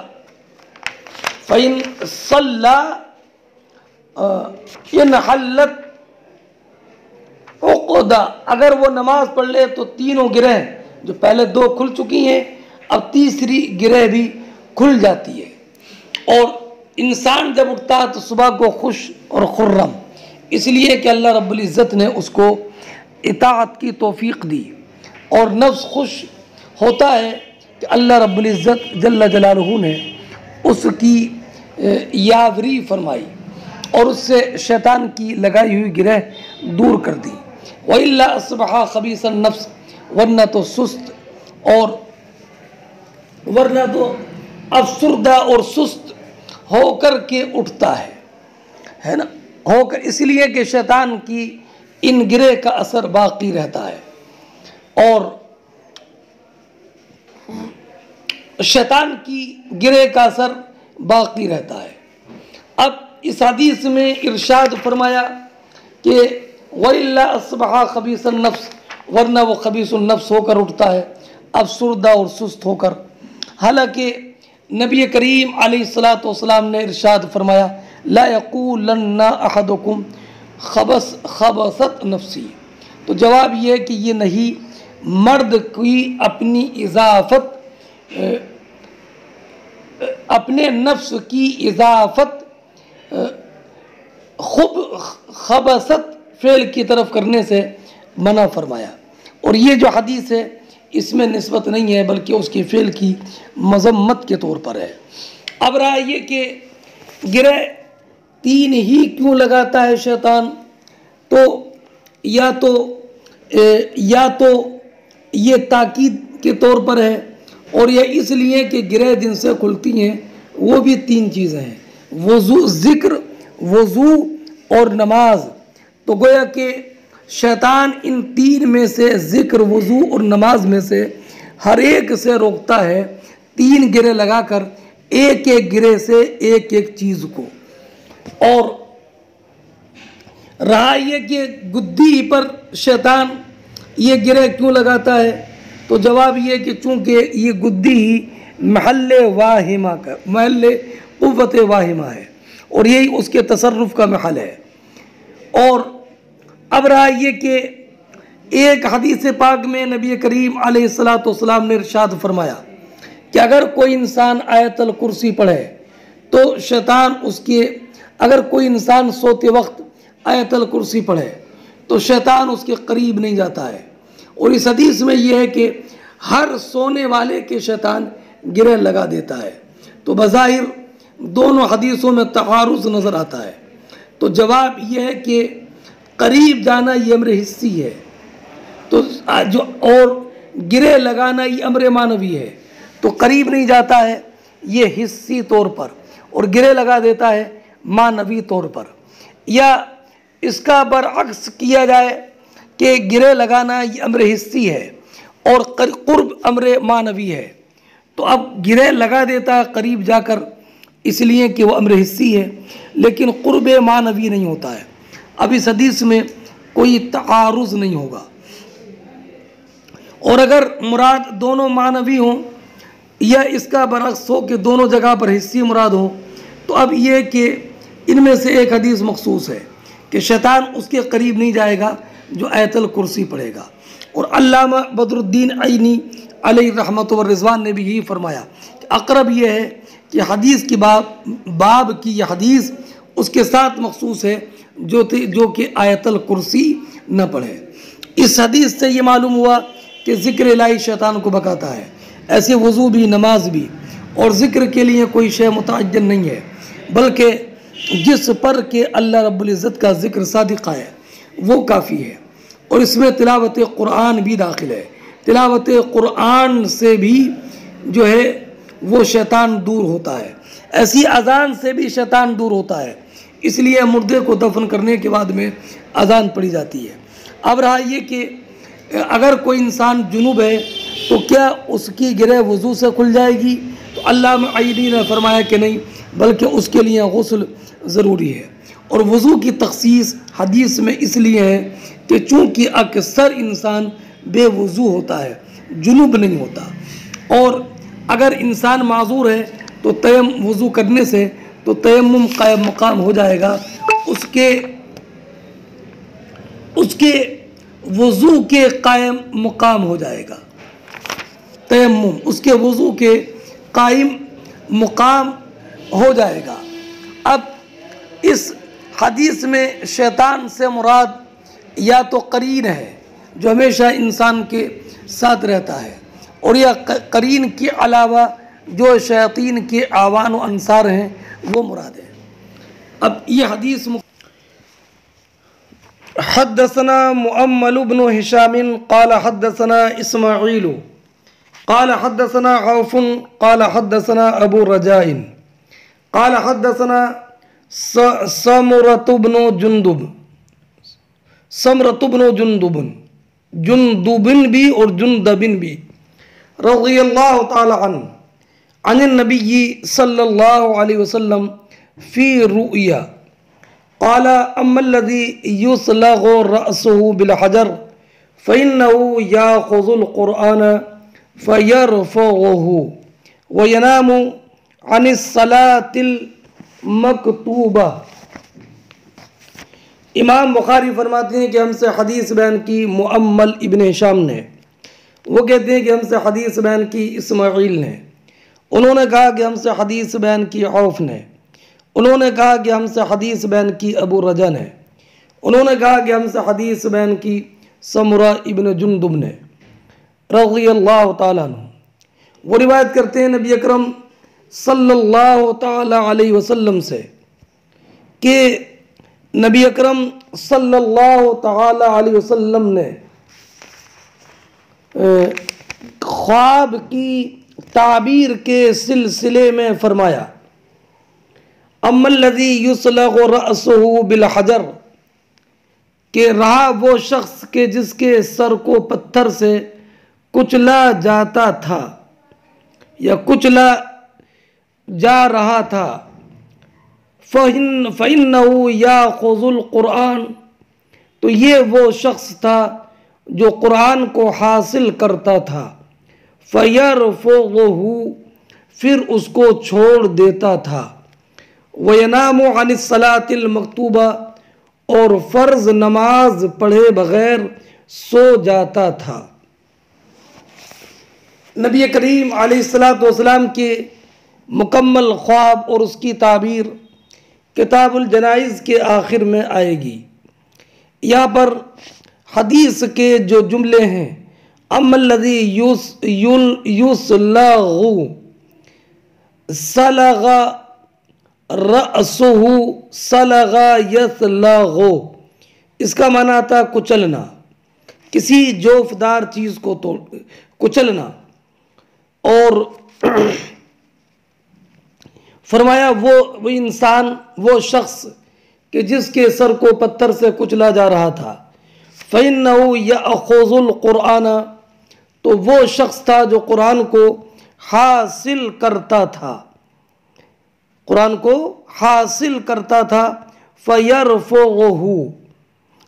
फ़इन सल्ला इन हल्लत उक़दा, अगर वो नमाज पढ़ ले तो तीनों गिरह जो पहले 2 खुल चुकी हैं अब तीसरी गिरह भी खुल जाती है। और इंसान जब उठता है तो सुबह को खुश और खुर्रम, इसलिए कि अल्लाह रब्बुल इज़्ज़त ने उसको इताअत की तौफ़ीक़ दी, और नफ्स खुश होता है कि अल्लाह रब्बुल इज़्ज़त जल्ल जलालुहु ने उसकी यावरी फरमाई और उससे शैतान की लगाई हुई गिरह दूर कर दी। वइल्ला अस्बहा खबीसन नफ्स, वरना तो सुस्त और वरना तो अफसुर्दा और सुस्त होकर के उठता है ना, होकर, इसलिए कि शैतान की इन गिरह का असर बाकी रहता है और शैतान की गिरह का असर बाकी रहता है। अब इस हदीस में इरशाद फरमाया कि वइल्ला अस्बहा खबीसन नफ्स, वरना वो खबीसुन नफ्स होकर उठता है अफसुर्दा और सुस्त होकर। हालांकि नबी करीम अलैहिस्सलातु वस्सलाम ने इरशाद फरमाया ला यक़ूलन्ना अहदुकुम खबसत नफ्सी, तो जवाब ये है कि ये नहीं, मर्द की अपनी इजाफत, अपने नफ्स की इजाफत खुब खबसत फ़ेल की तरफ करने से मना फरमाया। और ये जो हदीस है इसमें निस्बत नहीं है बल्कि उसके फ़ेल की मज़म्मत के तौर पर है। अब रहा ये कि गिरह 3 ही क्यों लगाता है शैतान, तो या तो ये ताकीद के तौर पर है, और यह इसलिए कि गिरह दिन से खुलती हैं, वो भी 3 चीज़ें हैं, वज़ू, ज़िक्र, वज़ू और नमाज। तो गोया कि शैतान इन 3 में से, ज़िक्र, वज़ू और नमाज में से हर एक से रोकता है, 3 गिरह लगाकर एक एक गिरह से एक एक चीज़ को। और रहा ये कि गुद्दी पर शैतान ये गिरह क्यों लगाता है, तो जवाब ये कि चूँकि ये गुद्दी ही महल वाहिमा का, महल क़ुव्वत वाहिमा है और यही उसके तसर्रुफ़ का महल है। और अब रहा ये कि एक हदीस पाक में नबी करीम अलैहिस्सलातु वस्सलाम ने इरशाद फरमाया कि अगर कोई इंसान आयतल कुर्सी पढ़े तो शैतान उसके, अगर कोई इंसान सोते वक्त आयतल कुर्सी पढ़े तो शैतान उसके करीब नहीं जाता है। और इस हदीस में यह है कि हर सोने वाले के शैतान गिरह लगा देता है। तो बज़ाहिर दोनों हदीसों में तआरुज़ नज़र आता है। तो जवाब यह है कि करीब जाना ये अम्र हिस्सी है, तो जो और गिरह लगाना ये अम्र मानवी है। तो करीब नहीं जाता है ये हिस्सी तौर पर, और गिरह लगा देता है मानवी तौर पर। या इसका बरअक्स किया जाए कि गिरह लगाना ये अम्र हिस्सी है और कुर्ब अम्र मानवी है, तो अब गिरह लगा देता है करीब जाकर, इसलिए कि वो अम्र हिस्सी है, लेकिन क़ुर्ब मानवी नहीं होता है। अब इस हदीस में कोई तआरुज़ नहीं होगा, और अगर मुराद दोनों मानवी हों या इसका बरअक्स हो कि दोनों जगह पर हिस्सी मुराद हो, तो अब ये कि इनमें से एक हदीस मखसूस है कि शैतान उसके करीब नहीं जाएगा जो आयतुल कुर्सी पढ़ेगा। और अल्लामा बदरुद्दीन ऐनी अलैहि रहमत व रिज़वान ने भी यही फरमाया कि अक़रब ये है कि हदीस की बाब की यह हदीस उसके साथ मखसूस है जो कि आयतुल कुर्सी न पढ़े। इस हदीस से ये मालूम हुआ कि ज़िक्र इलाही शैतान को भगाता है। ऐसे वज़ू भी, नमाज भी और ज़िक्र के लिए कोई शय मुतअय्यन नहीं है, बल्कि जिस पर के अल्लाह रब्बुल इज़्ज़त का ज़िक्र सादिक़ा है वो काफ़ी है। और इसमें तिलावत क़ुरआन भी दाखिल है। तिलावत क़ुरआन से भी जो है वो शैतान दूर होता है, ऐसी अज़ान से भी शैतान दूर होता है, इसलिए मुर्दे को दफन करने के बाद में अज़ान पढ़ी जाती है। अब रहा ये कि अगर कोई इंसान जुनूब है तो क्या उसकी गिरह वज़ू से खुल जाएगी? तो अल्लामा ऐनी ने फरमाया कि नहीं, बल्कि उसके लिए गुस्ल ज़रूरी है। और वज़ू की तख़सीस हदीस में इसलिए है कि चूँकि अक्सर इंसान बेवज़ू होता है, जुनूब नहीं होता। और अगर इंसान माज़ूर है तो वज़ू करने से तो तयम्मुम कायम मकाम हो जाएगा, उसके वज़ू के कायम मकाम हो जाएगा। तयम्मुम उसके वज़ू के कायम मकाम हो जाएगा। अब इस हदीस में शैतान से मुराद या तो करीन है जो हमेशा इंसान के साथ रहता है, और या करीन के अलावा जो शयातीन के आवान व अंसार हैं वो मुराद है। अब ये हदीस हद्दसना मुअम्मल इब्न हिशाम क़ाल हद्दसना इस्माईल क़ाल हद्दसना औफ़ुन क़ाल हद्दसना अबू रजाइन क़ाल हद्दसना समरतु इब्न जुंदुबिन भी और जुंदबिन भी रज़ियल्लाहु ताला अन्हु नबी सल्लल्लाहु अलैहि वसल्लम फ़ी रुया क़ाल अम्मल्लज़ी युस्लगु रअसुहु बिल हजर फ़इन्नहु याख़ुज़ुल क़ुरआन फ़यरफ़उहु व यनामु अनिस सलातिल मकतूबा। इमाम बुखारी फरमाते हैं कि हमसे हदीस बयान की मुअम्मल इब्न हिशाम ने, वो कहते हैं कि हमसे हदीस बयान की इस्माईल ने, उन्होंने कहा कि हमसे हदीस बयान की औफ़ ने, उन्होंने कहा कि हमसे हदीस बयान की अबू रजा ने, उन्होंने कहा कि हमसे हदीस बयान की समरा इब्न जुंदुब ने रज़ियल्लाहु ताला अन्हु। वो रिवायत करते हैं नबी अकरम सल्लल्लाहु ताला अलैहि वसल्लम से कि नबी अकरम सल्लल्लाहु ताला अलैहि वसल्लम ने ख्वाब की ताबीर के सिलसिले में फरमाया, अम्मल्लज़ी युस्लगु रअसुहु बिल हजर, कि रहा वो शख्स के जिसके सर को पत्थर से कुचला जाता था या कुचला जा रहा था, फ़इन्नहु याख़ुज़ुल क़ुरआन, तो ये वो शख्स था जो कुरान को हासिल करता था, फ़यरफ़ुहु, फिर उसको छोड़ देता था, व यनामु अनिस सलातिल मकतूबा, और फ़र्ज़ नमाज पढ़े बग़ैर सो जाता था। नबी करीम अलैहिस्सलातु वस्सलाम के मुकम्मल ख्वाब और उसकी ताबीर किताबुल जनाइज़ के आखिर में आएगी। यहाँ पर हदीस के जो जुमले हैं, अम्मल्लज़ी युस्लगु सलगा रअसुहु सलगा यसलगु, इसका माना था कुचलना, किसी जोफदार चीज़ को तोड़ कुचलना। और फरमाया वो इंसान, वो शख्स कि जिसके सर को पत्थर से कुचला जा रहा था, फ़इन्नहु याख़ुज़ुल क़ुरआन, तो वो शख्स था जो कुरान को हासिल करता था, कुरान को हासिल करता था, फयरफ़ुहु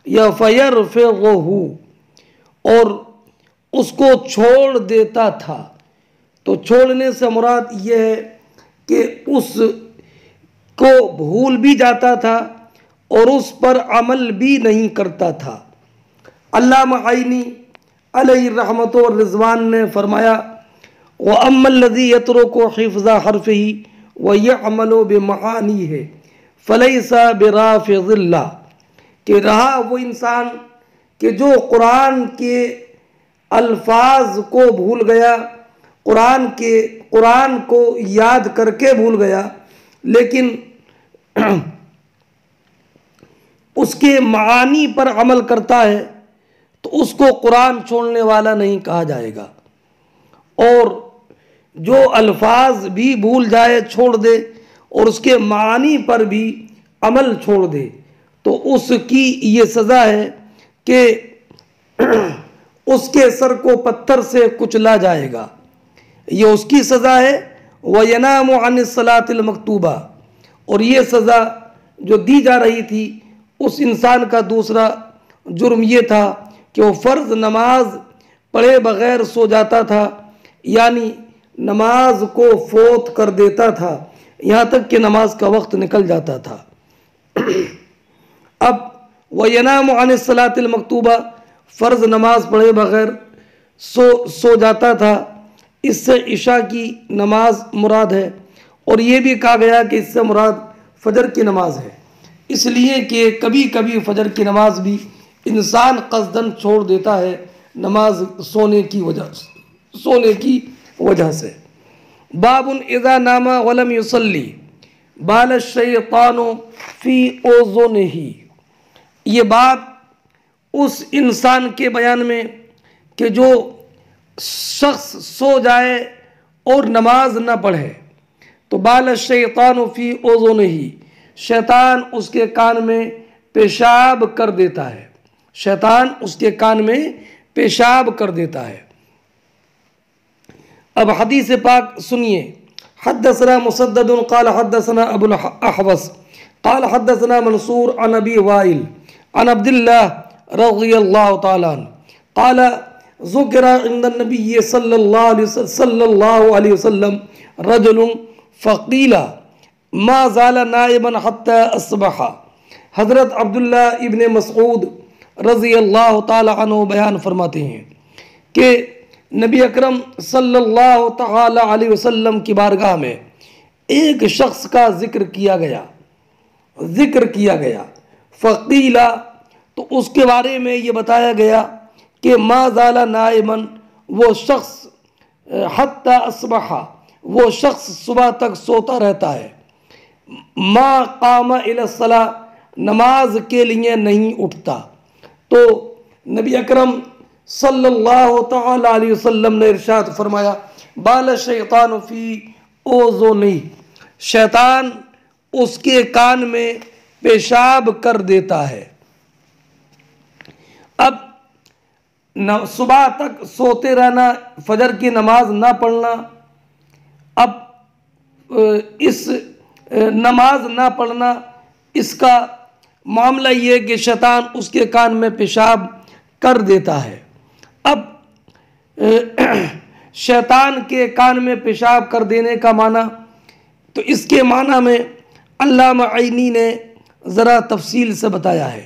या फयरफ़ुहु, और उसको छोड़ देता था। तो छोड़ने से मुराद ये है कि उसको भूल भी जाता था और उस पर अमल भी नहीं करता था। अल्लामा आइनी अलैहि रहमत व रिज़वान ने फरमाया, व अम्मल्लज़ी यत्रुकु हिफ़्ज़ा हर्फ़िही व यअमलु बिमआनीही फ़लैसा बिराफ़िज़िल्ला, कि रहा वो इंसान कि जो कुरान के अल्फाज को भूल गया, कुरान को याद करके भूल गया, लेकिन उसके मानी पर अमल करता है, तो उसको कुरान छोड़ने वाला नहीं कहा जाएगा। और जो अल्फाज भी भूल जाए, छोड़ दे, और उसके मानी पर भी अमल छोड़ दे, तो उसकी ये सज़ा है कि उसके सर को पत्थर से कुचला जाएगा। ये उसकी सज़ा है। वयनामु अनिस्सलातिल मकतूबा, और ये सज़ा जो दी जा रही थी उस इंसान का दूसरा जुर्म ये था कि वो फ़र्ज़ नमाज पढ़े बग़ैर सो जाता था, यानी नमाज को फोत कर देता था, यहाँ तक कि नमाज का वक्त निकल जाता था। अब वयनामु अनिस्सलातिल मकतूबा, फ़र्ज़ नमाज पढ़े बग़ैर सो जाता था, इससे इशा की नमाज मुराद है। और ये भी कहा गया कि इससे मुराद फ़जर की नमाज है, इसलिए कि कभी कभी फ़जर की नमाज भी इंसान क़स्दन छोड़ देता है नमाज सोने की वजह से। बाबुन इज़ा नामा वलम युसल्ली बाल शैतानु फ़ी उज़ुनिही, ये बात उस इंसान के बयान में कि जो शख्स सो जाए और नमाज न पढ़े, तो बाल शैतानु फ़ी उज़ुनिही, शैतान उसके कान में पेशाब कर देता है, शैतान उसके कान में पेशाब कर देता है। अब हदीस पाक सुनिए। हद्दसना मुसद्ददुन क़ाल हद्दसना अबुल अहवस क़ाल हद्दसना मंसूर अन अबी वाइल अन अब्दुल्लाह रज़ियल्लाहु तआला अन्हु क़ाल ज़ुकिरा इंदन नबी सल्लल्लाहु अलैहि वसल्लम रजुलुन फ़क़ीला मा ज़ाला नाइमन हत्ता अस्बहा। हज़रत अब्दुल्ला इब्न मसऊद रज़ियल्लाहु तआला अन्हु बयान फरमाते हैं कि नबी अकरम सल्लल्लाहु तआला अलैहि वसल्लम की बारगाह में एक शख्स का जिक्र किया गया। फ़क़ीला, तो उसके बारे में ये बताया गया कि मा ज़ाला नाइमन, वो शख्स हत्ता अस्बहा, वो शख्स सुबह तक सोता रहता है, मा क़ामा इलस्सला, नमाज के लिए नहीं उठता। तो नबी अकरम सल्लल्लाहु तआला अलैहि वसल्लम ने इरशाद फरमाया, बाल शैतान फ़ी उज़ुनिही, शैतान उसके कान में पेशाब कर देता है। अब सुबह तक सोते रहना, फजर की नमाज ना पढ़ना, अब इस नमाज ना पढ़ना, इसका मामला ये कि शैतान उसके कान में पेशाब कर देता है। अब शैतान के कान में पेशाब कर देने का माना, तो इसके माना में अल्लामा आइनी ने ज़रा तफसील से बताया है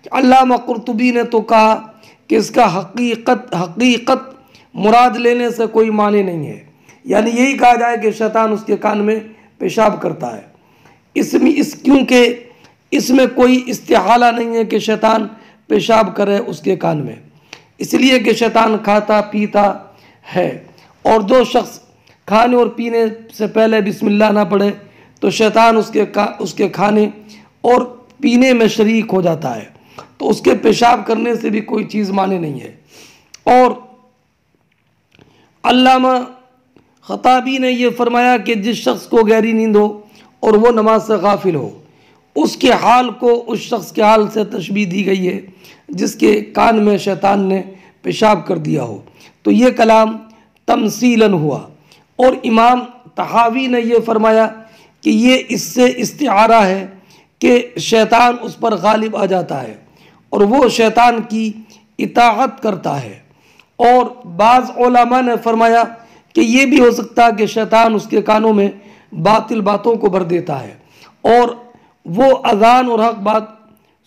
कि अल्लामा कुर्तुबी ने तो कहा कि इसका हकीकत मुराद लेने से कोई माने नहीं है, यानी यही कहा जाए कि शैतान उसके कान में पेशाब करता है। क्योंकि इसमें कोई इस्तिहाला नहीं है कि शैतान पेशाब करे उसके कान में, इसलिए कि शैतान खाता पीता है, और जो शख्स खाने और पीने से पहले बिस्मिल्लाह ना पढ़े तो शैतान उसके खाने और पीने में शरीक हो जाता है, तो उसके पेशाब करने से भी कोई चीज़ माने नहीं है। और अल्लामा ख़ताबी ने यह फरमाया कि जिस शख्स को गहरी नींद हो और वो नमाज से गाफिल हो, उसके हाल को उस शख्स के हाल से तशबीह दी गई है जिसके कान में शैतान ने पेशाब कर दिया हो। तो ये कलाम तमसीलन हुआ। और इमाम तहावी ने यह फरमाया कि ये इससे इस्तिआरा है कि शैतान उस पर गालिब आ जाता है और वो शैतान की इताअत करता है। और बाज़ उलमा ने फरमाया कि ये भी हो सकता है कि शैतान उसके कानों में बातिल बातों को भर देता है और वो अज़ान और हक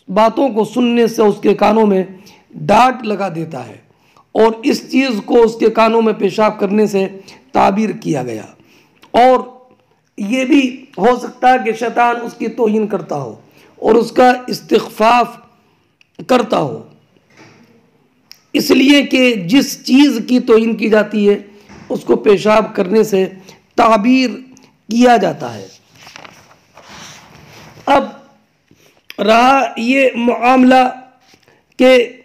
बातों को सुनने से उसके कानों में डांट लगा देता है और इस चीज़ को उसके कानों में पेशाब करने से ताबीर किया गया। और ये भी हो सकता है कि शैतान उसकी तौहीन करता हो और उसका इस्तिग़फ़ाफ़ करता हो, इसलिए कि जिस चीज़ की तौहीन की जाती है उसको पेशाब करने से ताबीर किया जाता है। अब रहा ये मामला के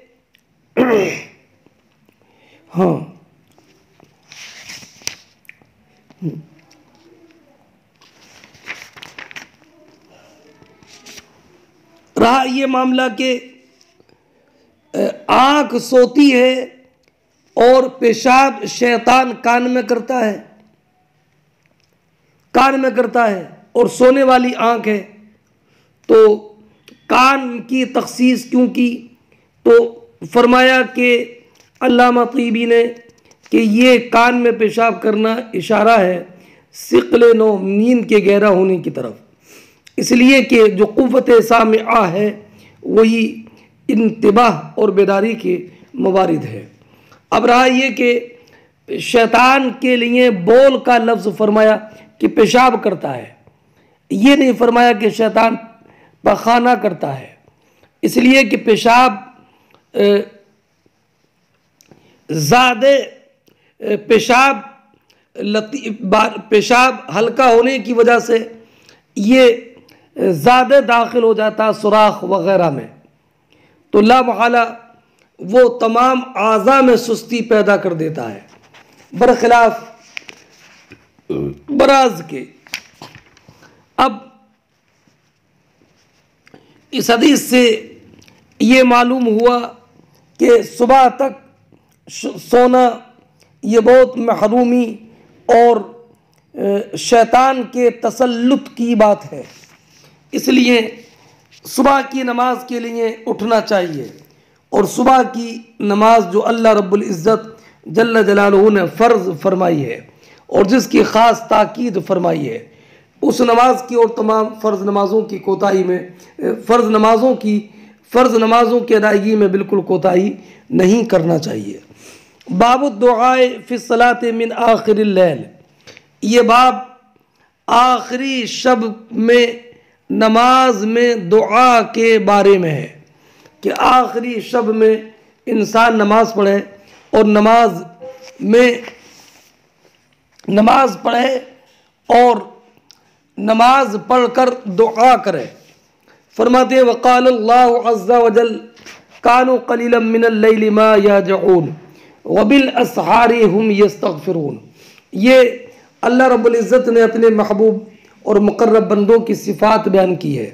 हाँ रहा ये मामला के आँख सोती है और पेशाब शैतान कान में करता है और सोने वाली आँख है, तो कान की तखसीस क्यों की? तो फरमाया कि अल्लामा तीबी ने कि ये कान में पेशाब करना इशारा है सिक़्ल नौ, नींद के गहरा होने की तरफ, इसलिए कि जो क़ुव्वत सामिआ है वही इंतिबाह और बेदारी के मवारिद है। अब रहा ये कि शैतान के लिए बोल का लफ्ज़ फरमाया कि पेशाब करता है, ये नहीं फरमाया कि शैतान पखाना करता है, इसलिए कि पेशाब ज़्यादा पेशाब हल्का होने की वजह से ये ज़्यादा दाखिल हो जाता सुराख वग़ैरह में, तो ला महला वो तमाम आज़ा में सुस्ती पैदा कर देता है बरखिलाफ बराज के। अब इस हदीस से ये मालूम हुआ कि सुबह तक सोना ये बहुत महरूमी और शैतान के तसल्लुत की बात है, इसलिए सुबह की नमाज के लिए उठना चाहिए और सुबह की नमाज जो अल्लाह रब्बुल इज़्ज़त जल्ल जलालहू ने फ़र्ज़ फरमाई है और जिसकी ख़ास ताकीद फरमाई है, उस नमाज की और तमाम फ़र्ज़ नमाज़ों की कोताही में फ़र्ज़ नमाज़ों की अदायगी में बिल्कुल कोताही नहीं करना चाहिए। बाबु दुआए फ़ी सलात मिन आखिरिल लैल, ये बाब आखिरी शब में नमाज में दुआ के बारे में है कि आखिरी शब में इंसान नमाज पढ़े और नमाज पढ़े और नमाज पढ़कर दुआ करे। फरमाते वक़ाल अल्लाहु अज़्ज़ा वजल कानू क़लीलन मिनल लैलि मा यहजऊन व बिल अस्हारी हुम यस्तग़फिरून। ये अल्लाह रब्बुल इज़्ज़त ने अपने महबूब और मुक़र्रब बंदों की सिफ़ात बयान की है।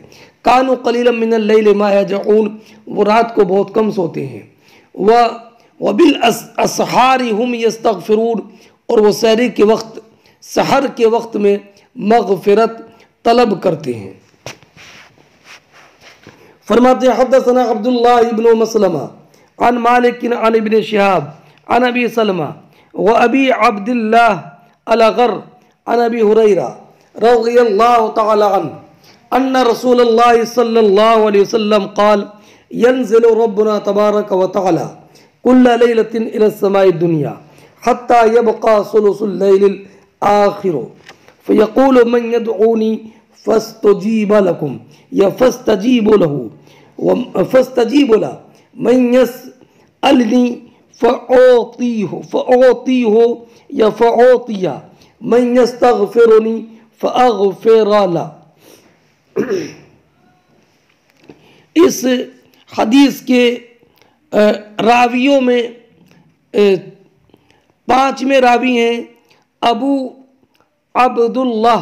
कानू क़लीलन मिनल लैलि मा यहजऊन, वो रात को बहुत कम सोते हैं, व बिल अस्हारी हुम यस्तग़फिरून, और वो सहरी के वक्त सहर के वक्त में मग़फ़िरत तलब करते हैं। फरमाते हद्दसना अब्दुल्लाह इब्न मसलमा अन मालिक अन इब्न शिहाब अन अबी सलमा व अबी अब्दुल्लाह अल-अग़र अन अबी हुरैरा रज़ियल्लाहु तआला अन्हु अन्न रसूलल्लाह सल्लल्लाहु अलैहि वसल्लम क़ाल यंज़िलु रब्बुना तबारक व तआला कुल्ल लैलतिन इला समाई दुनिया हत्ता यबक़ा सुलुसुल लैलिल आखिर फ़यक़ूलु मन यदऊनी फ़स्तजीब लकुम या फ़स्तजीबु लहू फ़स्तजीबु लहू मन यसअलनी फ़अतीहु या फ़अतिया मन यस्तग़फिरुनी फ़अग़फ़िर लहू। इस हदीस के रावियों में पांचवें रावी हैं अबू अब्दुल्लाह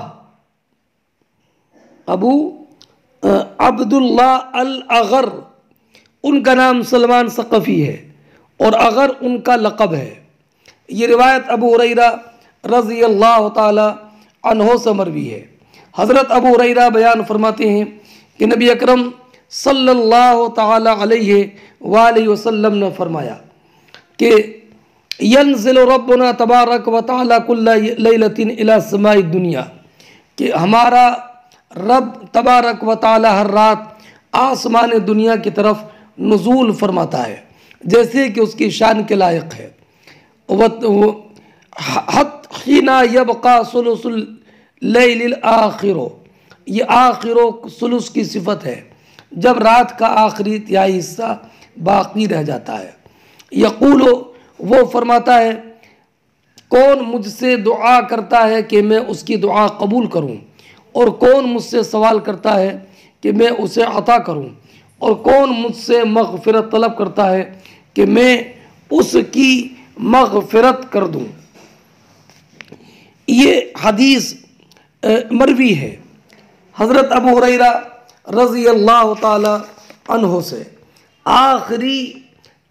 अल-अग़र, उनका नाम सलमान सक़फ़ी है और अग़र उनका लक़ब है। ये रिवायत अबू हुरैरा रज़ियल्लाहु ताला अन्हो से मरवी है। हज़रत अबू हुरैरा बयान फरमाते हैं कि नबी अकरम सल्लल्लाहु ताला अलैहि वसल्लम ने फरमाया कि यंज़िलु रब्बुना तबारक व तआला कुल्ला लैलतिन इला समाई दुनिया, कि हमारा रब तबारक व तआला हर रात आसमान दुनिया की तरफ नुज़ूल फरमाता है, जैसे कि उसकी शान के लायक है। हिना यबका सुलुसुल लैलिल आखिरो, ये आखिरो सुलुस की सिफत है, जब रात का आखिरी तिहाई हिस्सा बाकी रह जाता है। यक़ूलो, वो फरमाता है, कौन मुझसे दुआ करता है कि मैं उसकी दुआ कबूल करूं, और कौन मुझसे सवाल करता है कि मैं उसे अता करूं, और कौन मुझसे मग़फ़िरत तलब करता है कि मैं उसकी मग़फ़िरत कर दूं। ये हदीस मरवी है हज़रत अबू हुरैरा रज़ी अल्लाह ताला अन्हु से। आखिरी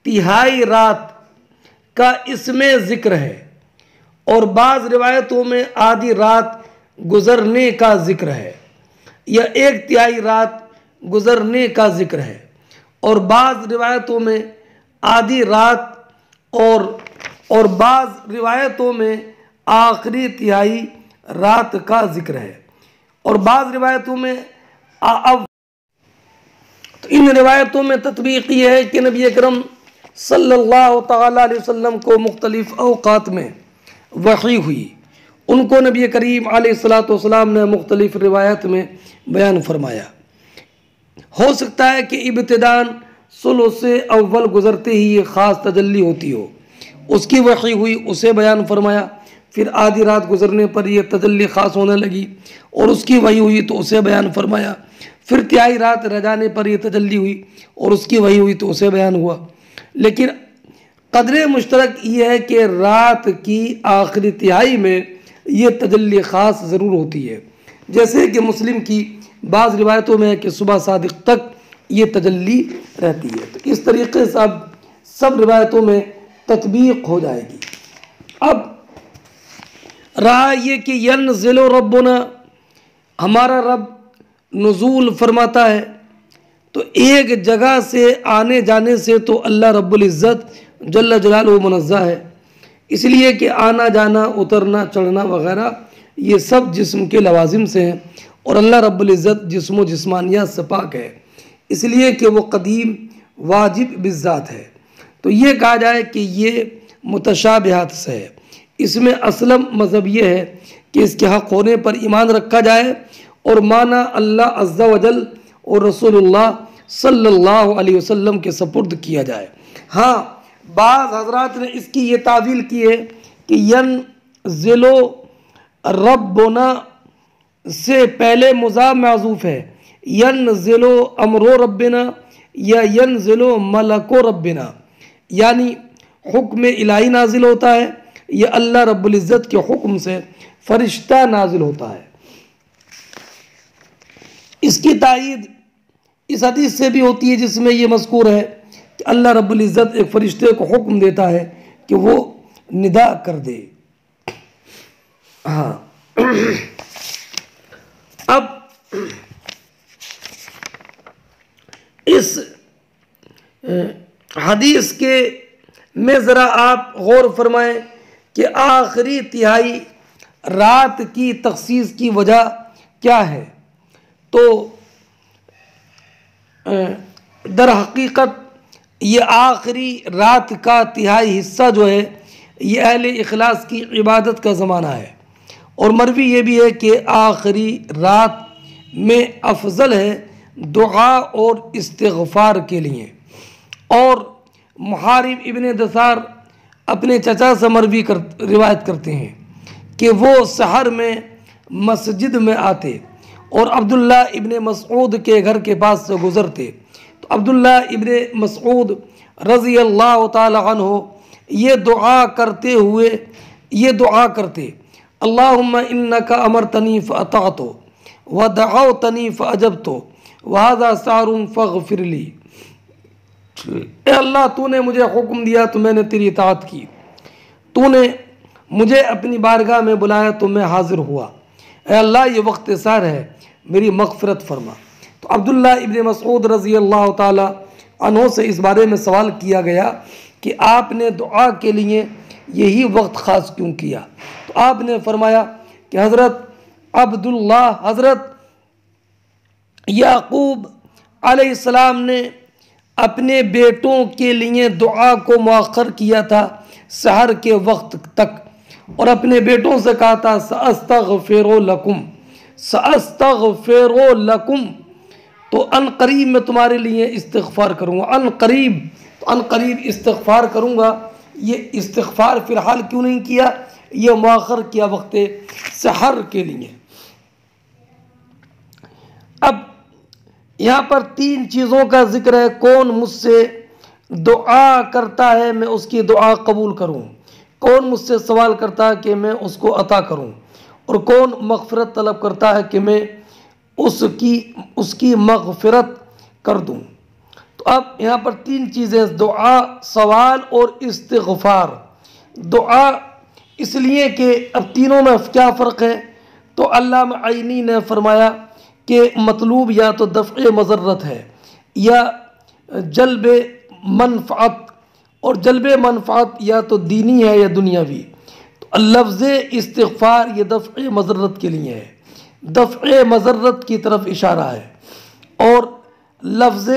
तिहाई रात का इसमें ज़िक्र है, और बाज़ रिवायतों में आधी रात गुज़रने का ज़िक्र है, या एक तिहाई रात गुज़रने का ज़िक्र है, और बाज़ रिवायतों में आधी रात और बाज़ रिवायतों में आखिरी तिहाई रात का ज़िक्र है, और बाज़ रिवायतों में अब तो इन रिवायतों में तत्बीक़ ये है कि नबी अकरम सल्लल्लाहु ताला अलैहि वसल्लम को मुख्तलिफ़ औक़ात में वही हुई। उनको नबी करीम अलैहिस्सलातु वस्सलाम ने मुख्तलिफ़ रिवायत में बयान फरमाया। हो सकता है कि इब्तिदान सुलुस से अव्वल गुज़रते ही ये ख़ास तजल्ली होती हो, उसकी वही हुई, उसे बयान फरमाया। फिर आधी रात गुज़रने पर यह तजल्ली ख़ास होने लगी, और उसकी वही हुई तो उसे बयान फरमाया। फिर तिहाई रात रह जाने पर यह तजल्ली हुई, और उसकी वही हुई तो उसे बयान हुआ। लेकिन कदर मुश्तरक ये है कि रात की आखिरी तिहाई में ये तजल्ली ख़ास ज़रूर होती है, जैसे कि मुस्लिम की बाज़ रिवायतों में है कि सुबह सादिक तक ये तजल्ली रहती है। तो इस तरीके से अब सब रिवायतों में तत्बीक़ हो जाएगी। अब रहा ये कि यंज़िलु रब्बुना, हमारा रब नुज़ूल फरमाता है, तो एक जगह से आने जाने से तो अल्लाह रब्बुल इज़्ज़त जल्ल जलालुहु मुनज़्ज़ह है, इसलिए कि आना जाना उतरना चढ़ना वग़ैरह ये सब जिस्म के लवाजिम से हैं, और अल्लाह रब्बुल इज़्ज़त जिस्म व जिस्मानियत से पाक है, इसलिए कि वो कदीम वाजिब बिज़्ज़ात है। तो ये कहा जाए कि ये मुतशाबिहात से है। इसमें असलम मज़हब ये है कि इसके हक़ होने पर ईमान रखा जाए, और माना अल्लाह अज़्ज़ा वजल और रसूलुल्लाह सल्लल्लाहु अलैहि वसल्लम के सपुर्द किया जाए। हाँ, बाज़ हज़रात ने इसकी ये तावील की है कि यंज़िलु रब्बुना से पहले मुज़ाफ माज़ूफ़ है, यंज़िलु अमरो रब्बिना या यंज़िलु मलको रब्बिना, यानी हुक्म इलाही नाजिल होता है, या अल्लाह रब्बुल इज़्ज़त के हुक्म से फ़रिश्ता नाजिल होता है। इसकी तायीद इस हदीस से भी होती है जिसमें ये मज़कूर है कि अल्लाह रब्बुल इज़्ज़त एक फ़रिश्ते को हुक्म देता है कि वो निदा कर दे। हाँ, अब इस हदीस के में ज़रा आप गौर फरमाएं कि आखिरी तिहाई रात की तख़सीस की वजह क्या है। तो दर हकीकत ये आखिरी रात का तिहाई हिस्सा जो है ये अहले इखलास की इबादत का ज़माना है, और मरवी ये भी है कि आखिरी रात में अफजल है दुआ और इस्तिग़फ़ार के लिए। और मुहारिब इब्ने दसार अपने चचा से मरवी रिवायत करते हैं कि वो सहर में मस्जिद में आते और अब्दुल्ला इब्ने मसऊद के घर के पास से गुज़रते, तो अब्दुल्ला इब्ने मसऊद रज़ी अल्लाह ताला अन्हु ये दुआ करते अल्लाहुम्मा इन्नका अमरतनी फ़अतअतु व दअवतनी फ़अजबतु व हाज़ा सारुन फ़ग़फ़िरली। ए अल्लाह, तूने मुझे हुक्म दिया तो मैंने तेरी इताअत की, तूने मुझे अपनी बारगाह में बुलाया तो मैं हाज़िर हुआ, अल्लाह ये वक्त सार है, मेरी मग़फ़िरत फरमा। तो अब्दुल्ला इब्न मसऊद रज़ी अल्लाह ताला अन्हु से इस बारे में सवाल किया गया कि आपने दुआ के लिए यही वक्त ख़ास क्यों किया? तो आपने फरमाया कि हज़रत अब्दुल्ला, हज़रत याकूब अलैहिस्सलाम ने अपने बेटों के लिए दुआ को मुअख्खर किया था सहर के वक्त तक, और अपने बेटों से कहा था सअस्तग़फ़िरु लकुम, सअस्तग़फ़िरु लकुम, तो अनकरीब मैं तुम्हारे लिए इस्तिग़फ़ार करूँगा। अनकरीब, तो अनकरीब इस्तिग़फ़ार करूँगा। ये इस्तिग़फ़ार फ़िलहाल क्यों नहीं किया? ये मुअख्खर किया वक्त सहर के लिए। अब यहाँ पर 3 चीज़ों का जिक्र है। कौन मुझसे दुआ करता है मैं उसकी दुआ कबूल करूँ, कौन मुझसे सवाल करता है कि मैं उसको अता करूँ, और कौन मग़फ़िरत तलब करता है कि मैं उसकी मग़फ़िरत कर दूँ। तो अब यहाँ पर 3 चीज़ें, दुआ, सवाल और इस्तिग़फ़ार। दुआ इसलिए कि अब तीनों में क्या फ़र्क है? तो अल्लामा आइनी ने फरमाया कि मतलूब या तो दफ़्अ मज़र्रत है या जल्ब मनफ़अत, और जल्ब मनफ़अत या तो दीनी है या दुनियावी। तो लफ्ज़ इस्तिग़फ़ार ये दफ़्अ मज़र्रत के लिए है, दफ़्अ मज़र्रत की तरफ इशारा है, और लफ्ज़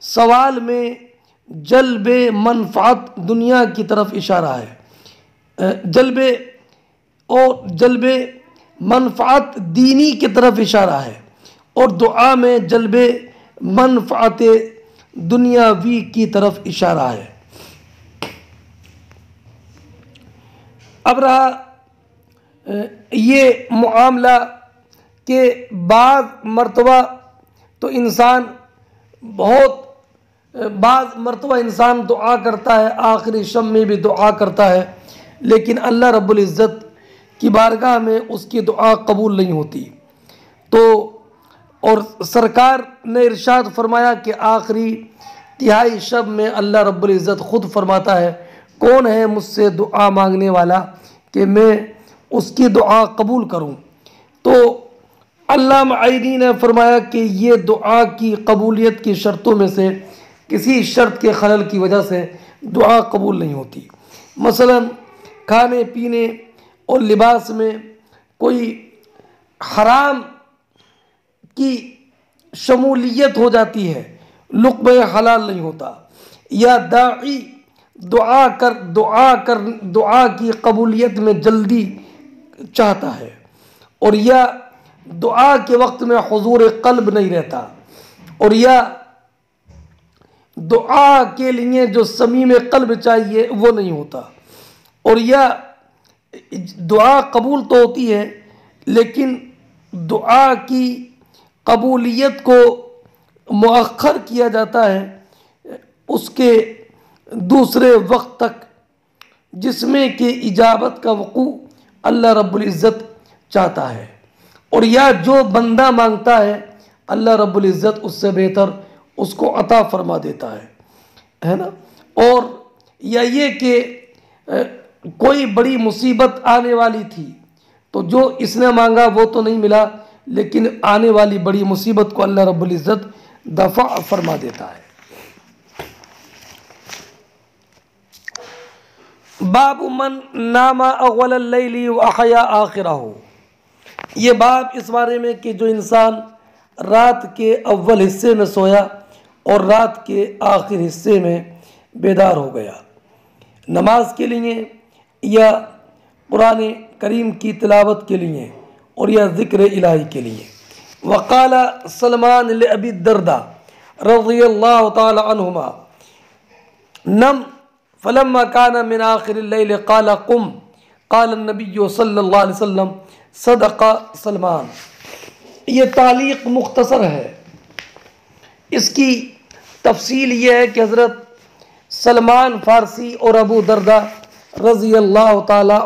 सवाल में जल्ब मनफ़अत दुनिया की तरफ इशारा है। जल्ब मनफ़अत दीनी की तरफ इशारा है, और दुआ में जल्ब मनफ़अत दुनियावी की तरफ इशारा है। अब रहा ये मामला के बाद मरतबा तो बाज़ मरतबा इंसान दुआ करता है, आखिरी शब में भी दुआ करता है, लेकिन अल्लाह रब्बुल इज़्ज़त की बारगाह में उसकी दुआ कबूल नहीं होती। तो और सरकार ने इरशाद फरमाया कि आखिरी तिहाई शब में अल्लाह रब्बुल इज़्ज़त ख़ुद फरमाता है, कौन है मुझसे दुआ मांगने वाला कि मैं उसकी दुआ कबूल करूं। तो अल्लामा आइनी ने फरमाया कि ये दुआ की कबूलियत की शर्तों में से किसी शर्त के खलल की वजह से दुआ कबूल नहीं होती। मसलन खाने पीने और लिबास में कोई हराम की शमूलियत हो जाती है, लुक़्मे हलाल नहीं होता, या दाई दुआ की कबूलियत में जल्दी चाहता है, और या दुआ के वक्त में हुजूर क़ल्ब नहीं रहता, और या दुआ के लिए जो समीम क़ल्ब चाहिए वो नहीं होता, और या दुआ कबूल तो होती है लेकिन दुआ की कबूलियत को मुअख्खर किया जाता है उसके दूसरे वक्त तक जिसमें कि इजाबत का वक़ू अल्लाह रब्बुल इज़्ज़त चाहता है, और या जो बंदा मांगता है अल्लाह रब्बुल इज़्ज़त उससे बेहतर उसको अता फरमा देता है ना। और या ये कि कोई बड़ी मुसीबत आने वाली थी तो जो इसने मांगा वो तो नहीं मिला, लेकिन आने वाली बड़ी मुसीबत को अल्लाह रब्बुल इज़्ज़त दफ़ा फरमा देता है। बाबु मन नामा अव्वल लैली व अहया आखिरहू, ये बाब इस बारे में कि जो इंसान रात के अव्वल हिस्से में सोया और रात के आखिर हिस्से में बेदार हो गया, नमाज के लिए या कुरान करीम की तिलावत के लिए और या ज़िक्र इलाही के लिए। वक़ाला सलमान ले अबी दर्दा रज़ियल्लाहु ताला अन्हुमा नम फलम्मा काना मिन आखिरिल लैल क़ाला क़ुम क़ाला नबिय्यु सल्लल्लाहु अलैहि वसल्लम सदक़ा सलमान। ये तालीक़ मुख्तसर है, इसकी तफसील ये है कि हज़रत सलमान फ़ारसी और अबू दर्दा रज़ियल्लाहु ताला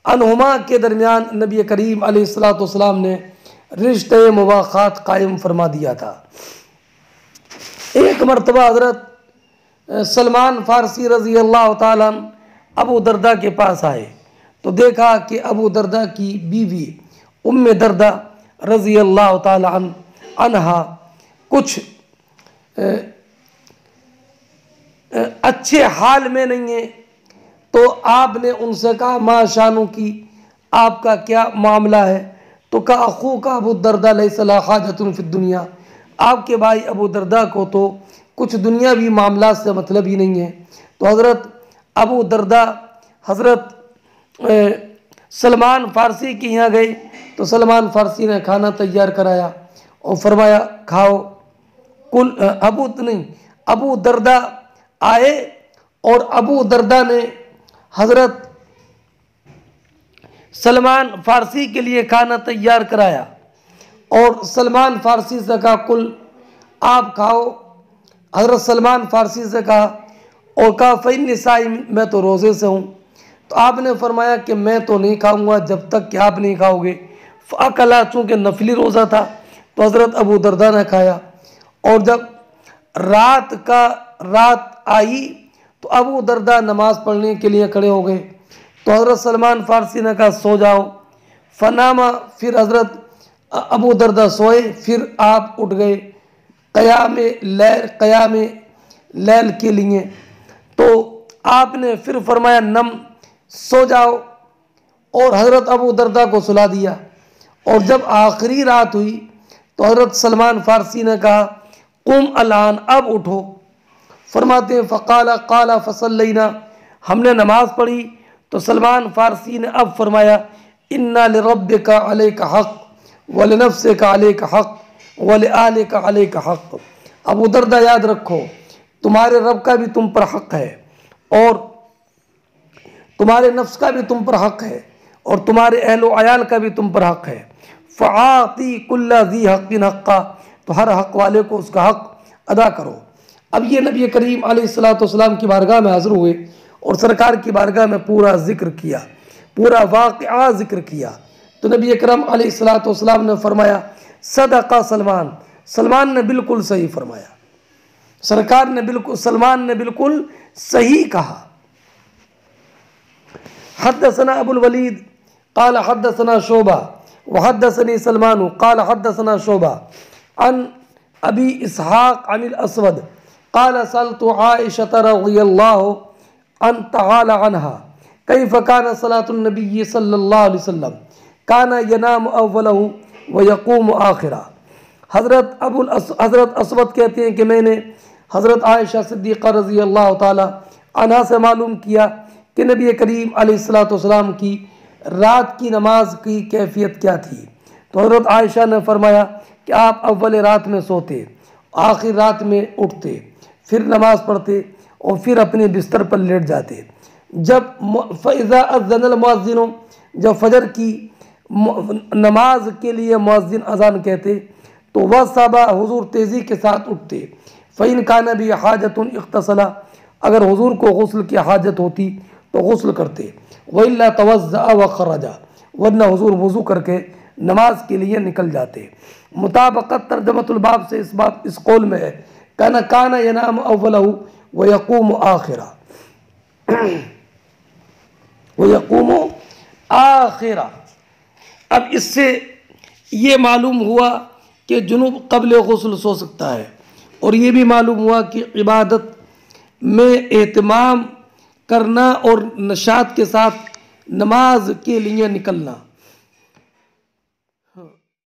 अन्हुमा के दरमियान नबी करीम अलैहिस्सलातु वस्सलाम ने रिश्ते मुवाख़ात कायम फरमा दिया था। एक मरतबा हज़रत सलमान फ़ारसी रज़ियल्लाहु ताला अबू दर्दा के पास आए तो देखा कि अबू दरदा की बीवी उम्मे दरदा रज़ी अल्लाह ताला अन्हा कुछ अच्छे हाल में नहीं है। तो आपने उनसे कहा मा शानु की, आपका क्या मामला है? तो कहा अखू का अबू दरदा लैसा हाजतुन फिद दुनिया, आपके भाई अबू दरदा को तो कुछ दुनियावी मामला से मतलब ही नहीं है। तो हज़रत अबू दरदा हज़रत सलमान फ़ारसी के यहाँ गए तो सलमान फ़ारसी ने खाना तैयार कराया और फरमाया खाओ। अबू दरदा आए और अबू दरदा ने हज़रत सलमान फ़ारसी के लिए खाना तैयार कराया और सलमान फ़ारसी से कहा कुल, आप खाओ। हज़रत सलमान फ़ारसी से कहा और कहा फ़ैन निसाई, मैं तो रोज़े से हूँ। तो आपने फरमाया कि मैं तो नहीं खाऊंगा जब तक कि आप नहीं खाओगे। फ़अकला, चूँकि नफली रोज़ा था तो हज़रत अबू दरदा ने खाया। और जब रात आई तो अबू दरदा नमाज़ पढ़ने के लिए खड़े हो गए। तो हज़रत सलमान फ़ारसी ने कहा सो जाओ। फ़नामा, फिर हज़रत अबू दरदा सोए, फिर आप उठ गए क़याम लैल के लिए। तो आपने फिर फरमाया नम, सो जाओ, और हज़रत अबू दरदा को सुला दिया। और जब आखिरी रात हुई तो हज़रत सलमान फ़ारसी ने कहा कुम अलान, अब उठो। फरमाते हैं फ़क़ाला क़ाला फ़सल्लैना, हमने नमाज़ पढ़ी। तो सलमान फ़ारसी ने अब फरमाया इन्ना लिरब्बिका अलैका हक़ व लिनफ़्सिका अलैका हक़ व लिआलिका अलैका हक़। अबू दरदा याद रखो, तुम्हारे रब का भी तुम पर हक़ है और तुम्हारे नफ्स का भी तुम पर हक़ है और तुम्हारे अहलो अयाल का भी तुम पर हक़ है। फ़आती कुल्ला ज़ी हक़्क़िन हक़्क़ा, तो हर हक़ वाले को उसका हक़ अदा करो। अब ये नबी करीम अलैहिस्सलाम की बारगाह में हाज़िर हुए और सरकार की बारगाह में पूरा ज़िक्र किया, पूरा वाक़या ज़िक्र किया। तो नबी अकरम अलैहिस्सलाम ने फरमाया सदक़ा सलमान, सलमान ने बिल्कुल सही फरमाया, सलमान ने बिल्कुल सही कहा। हद्दसना अबुल वलीद क़ाल हद्दसना शोबा व हद्दसनी सलमान क़ाल हद्दसना शोबा अन अबी इसहाक़ अनिल अस्वद क़ाल सअलतु आइशा रज़ियल्लाहु तआला अन्हा कैफ़ कान सलातुन नबी सल्लल्लाहु अलैहि वसल्लम काना यनामु अव्वलहु व यक़ूमु आखिरा। हज़रत अस्वद कहते हैं कि मैंने हज़रत आयशा सिद्दीक़ा रज़ियल्लाहु ताला अन्हा से मालूम किया कि नबी करीम अलैहिस्सलाम की रात की नमाज की कैफियत क्या थी। तो हज़रत आयशा ने फरमाया कि आप अव्वल रात में सोते, आखिर रात में उठते, फिर नमाज़ पढ़ते और फिर अपने बिस्तर पर लेट जाते। जब फ़इज़ा अज़्ज़नल मुअज़्ज़िनु, जब फजर की नमाज के लिए मुअज़्ज़िन अज़ान कहते तो वह सबा हुजूर तेज़ी के साथ उठते। फ़इन कान भी हाजतुन इख्तसला, अगर हुजूर को गुस्ल की हाजत होती तो गुस्ल करते। वइल्ला तवज़्ज़अ व खरजा, वरना हुजूर वज़ू करके नमाज के लिए निकल जाते। मुताबक़त तर्जमतुल बाब से इस कौल में है काना यनाम अव्वलहु व यक़ूमु आखिरा, व यक़ूमु आखिरा। अब इससे ये मालूम हुआ कि जुनूब क़ब्ल गुस्ल सो सकता है और ये भी मालूम हुआ कि इबादत में एहतमाम करना और नशात के साथ नमाज के लिए निकलना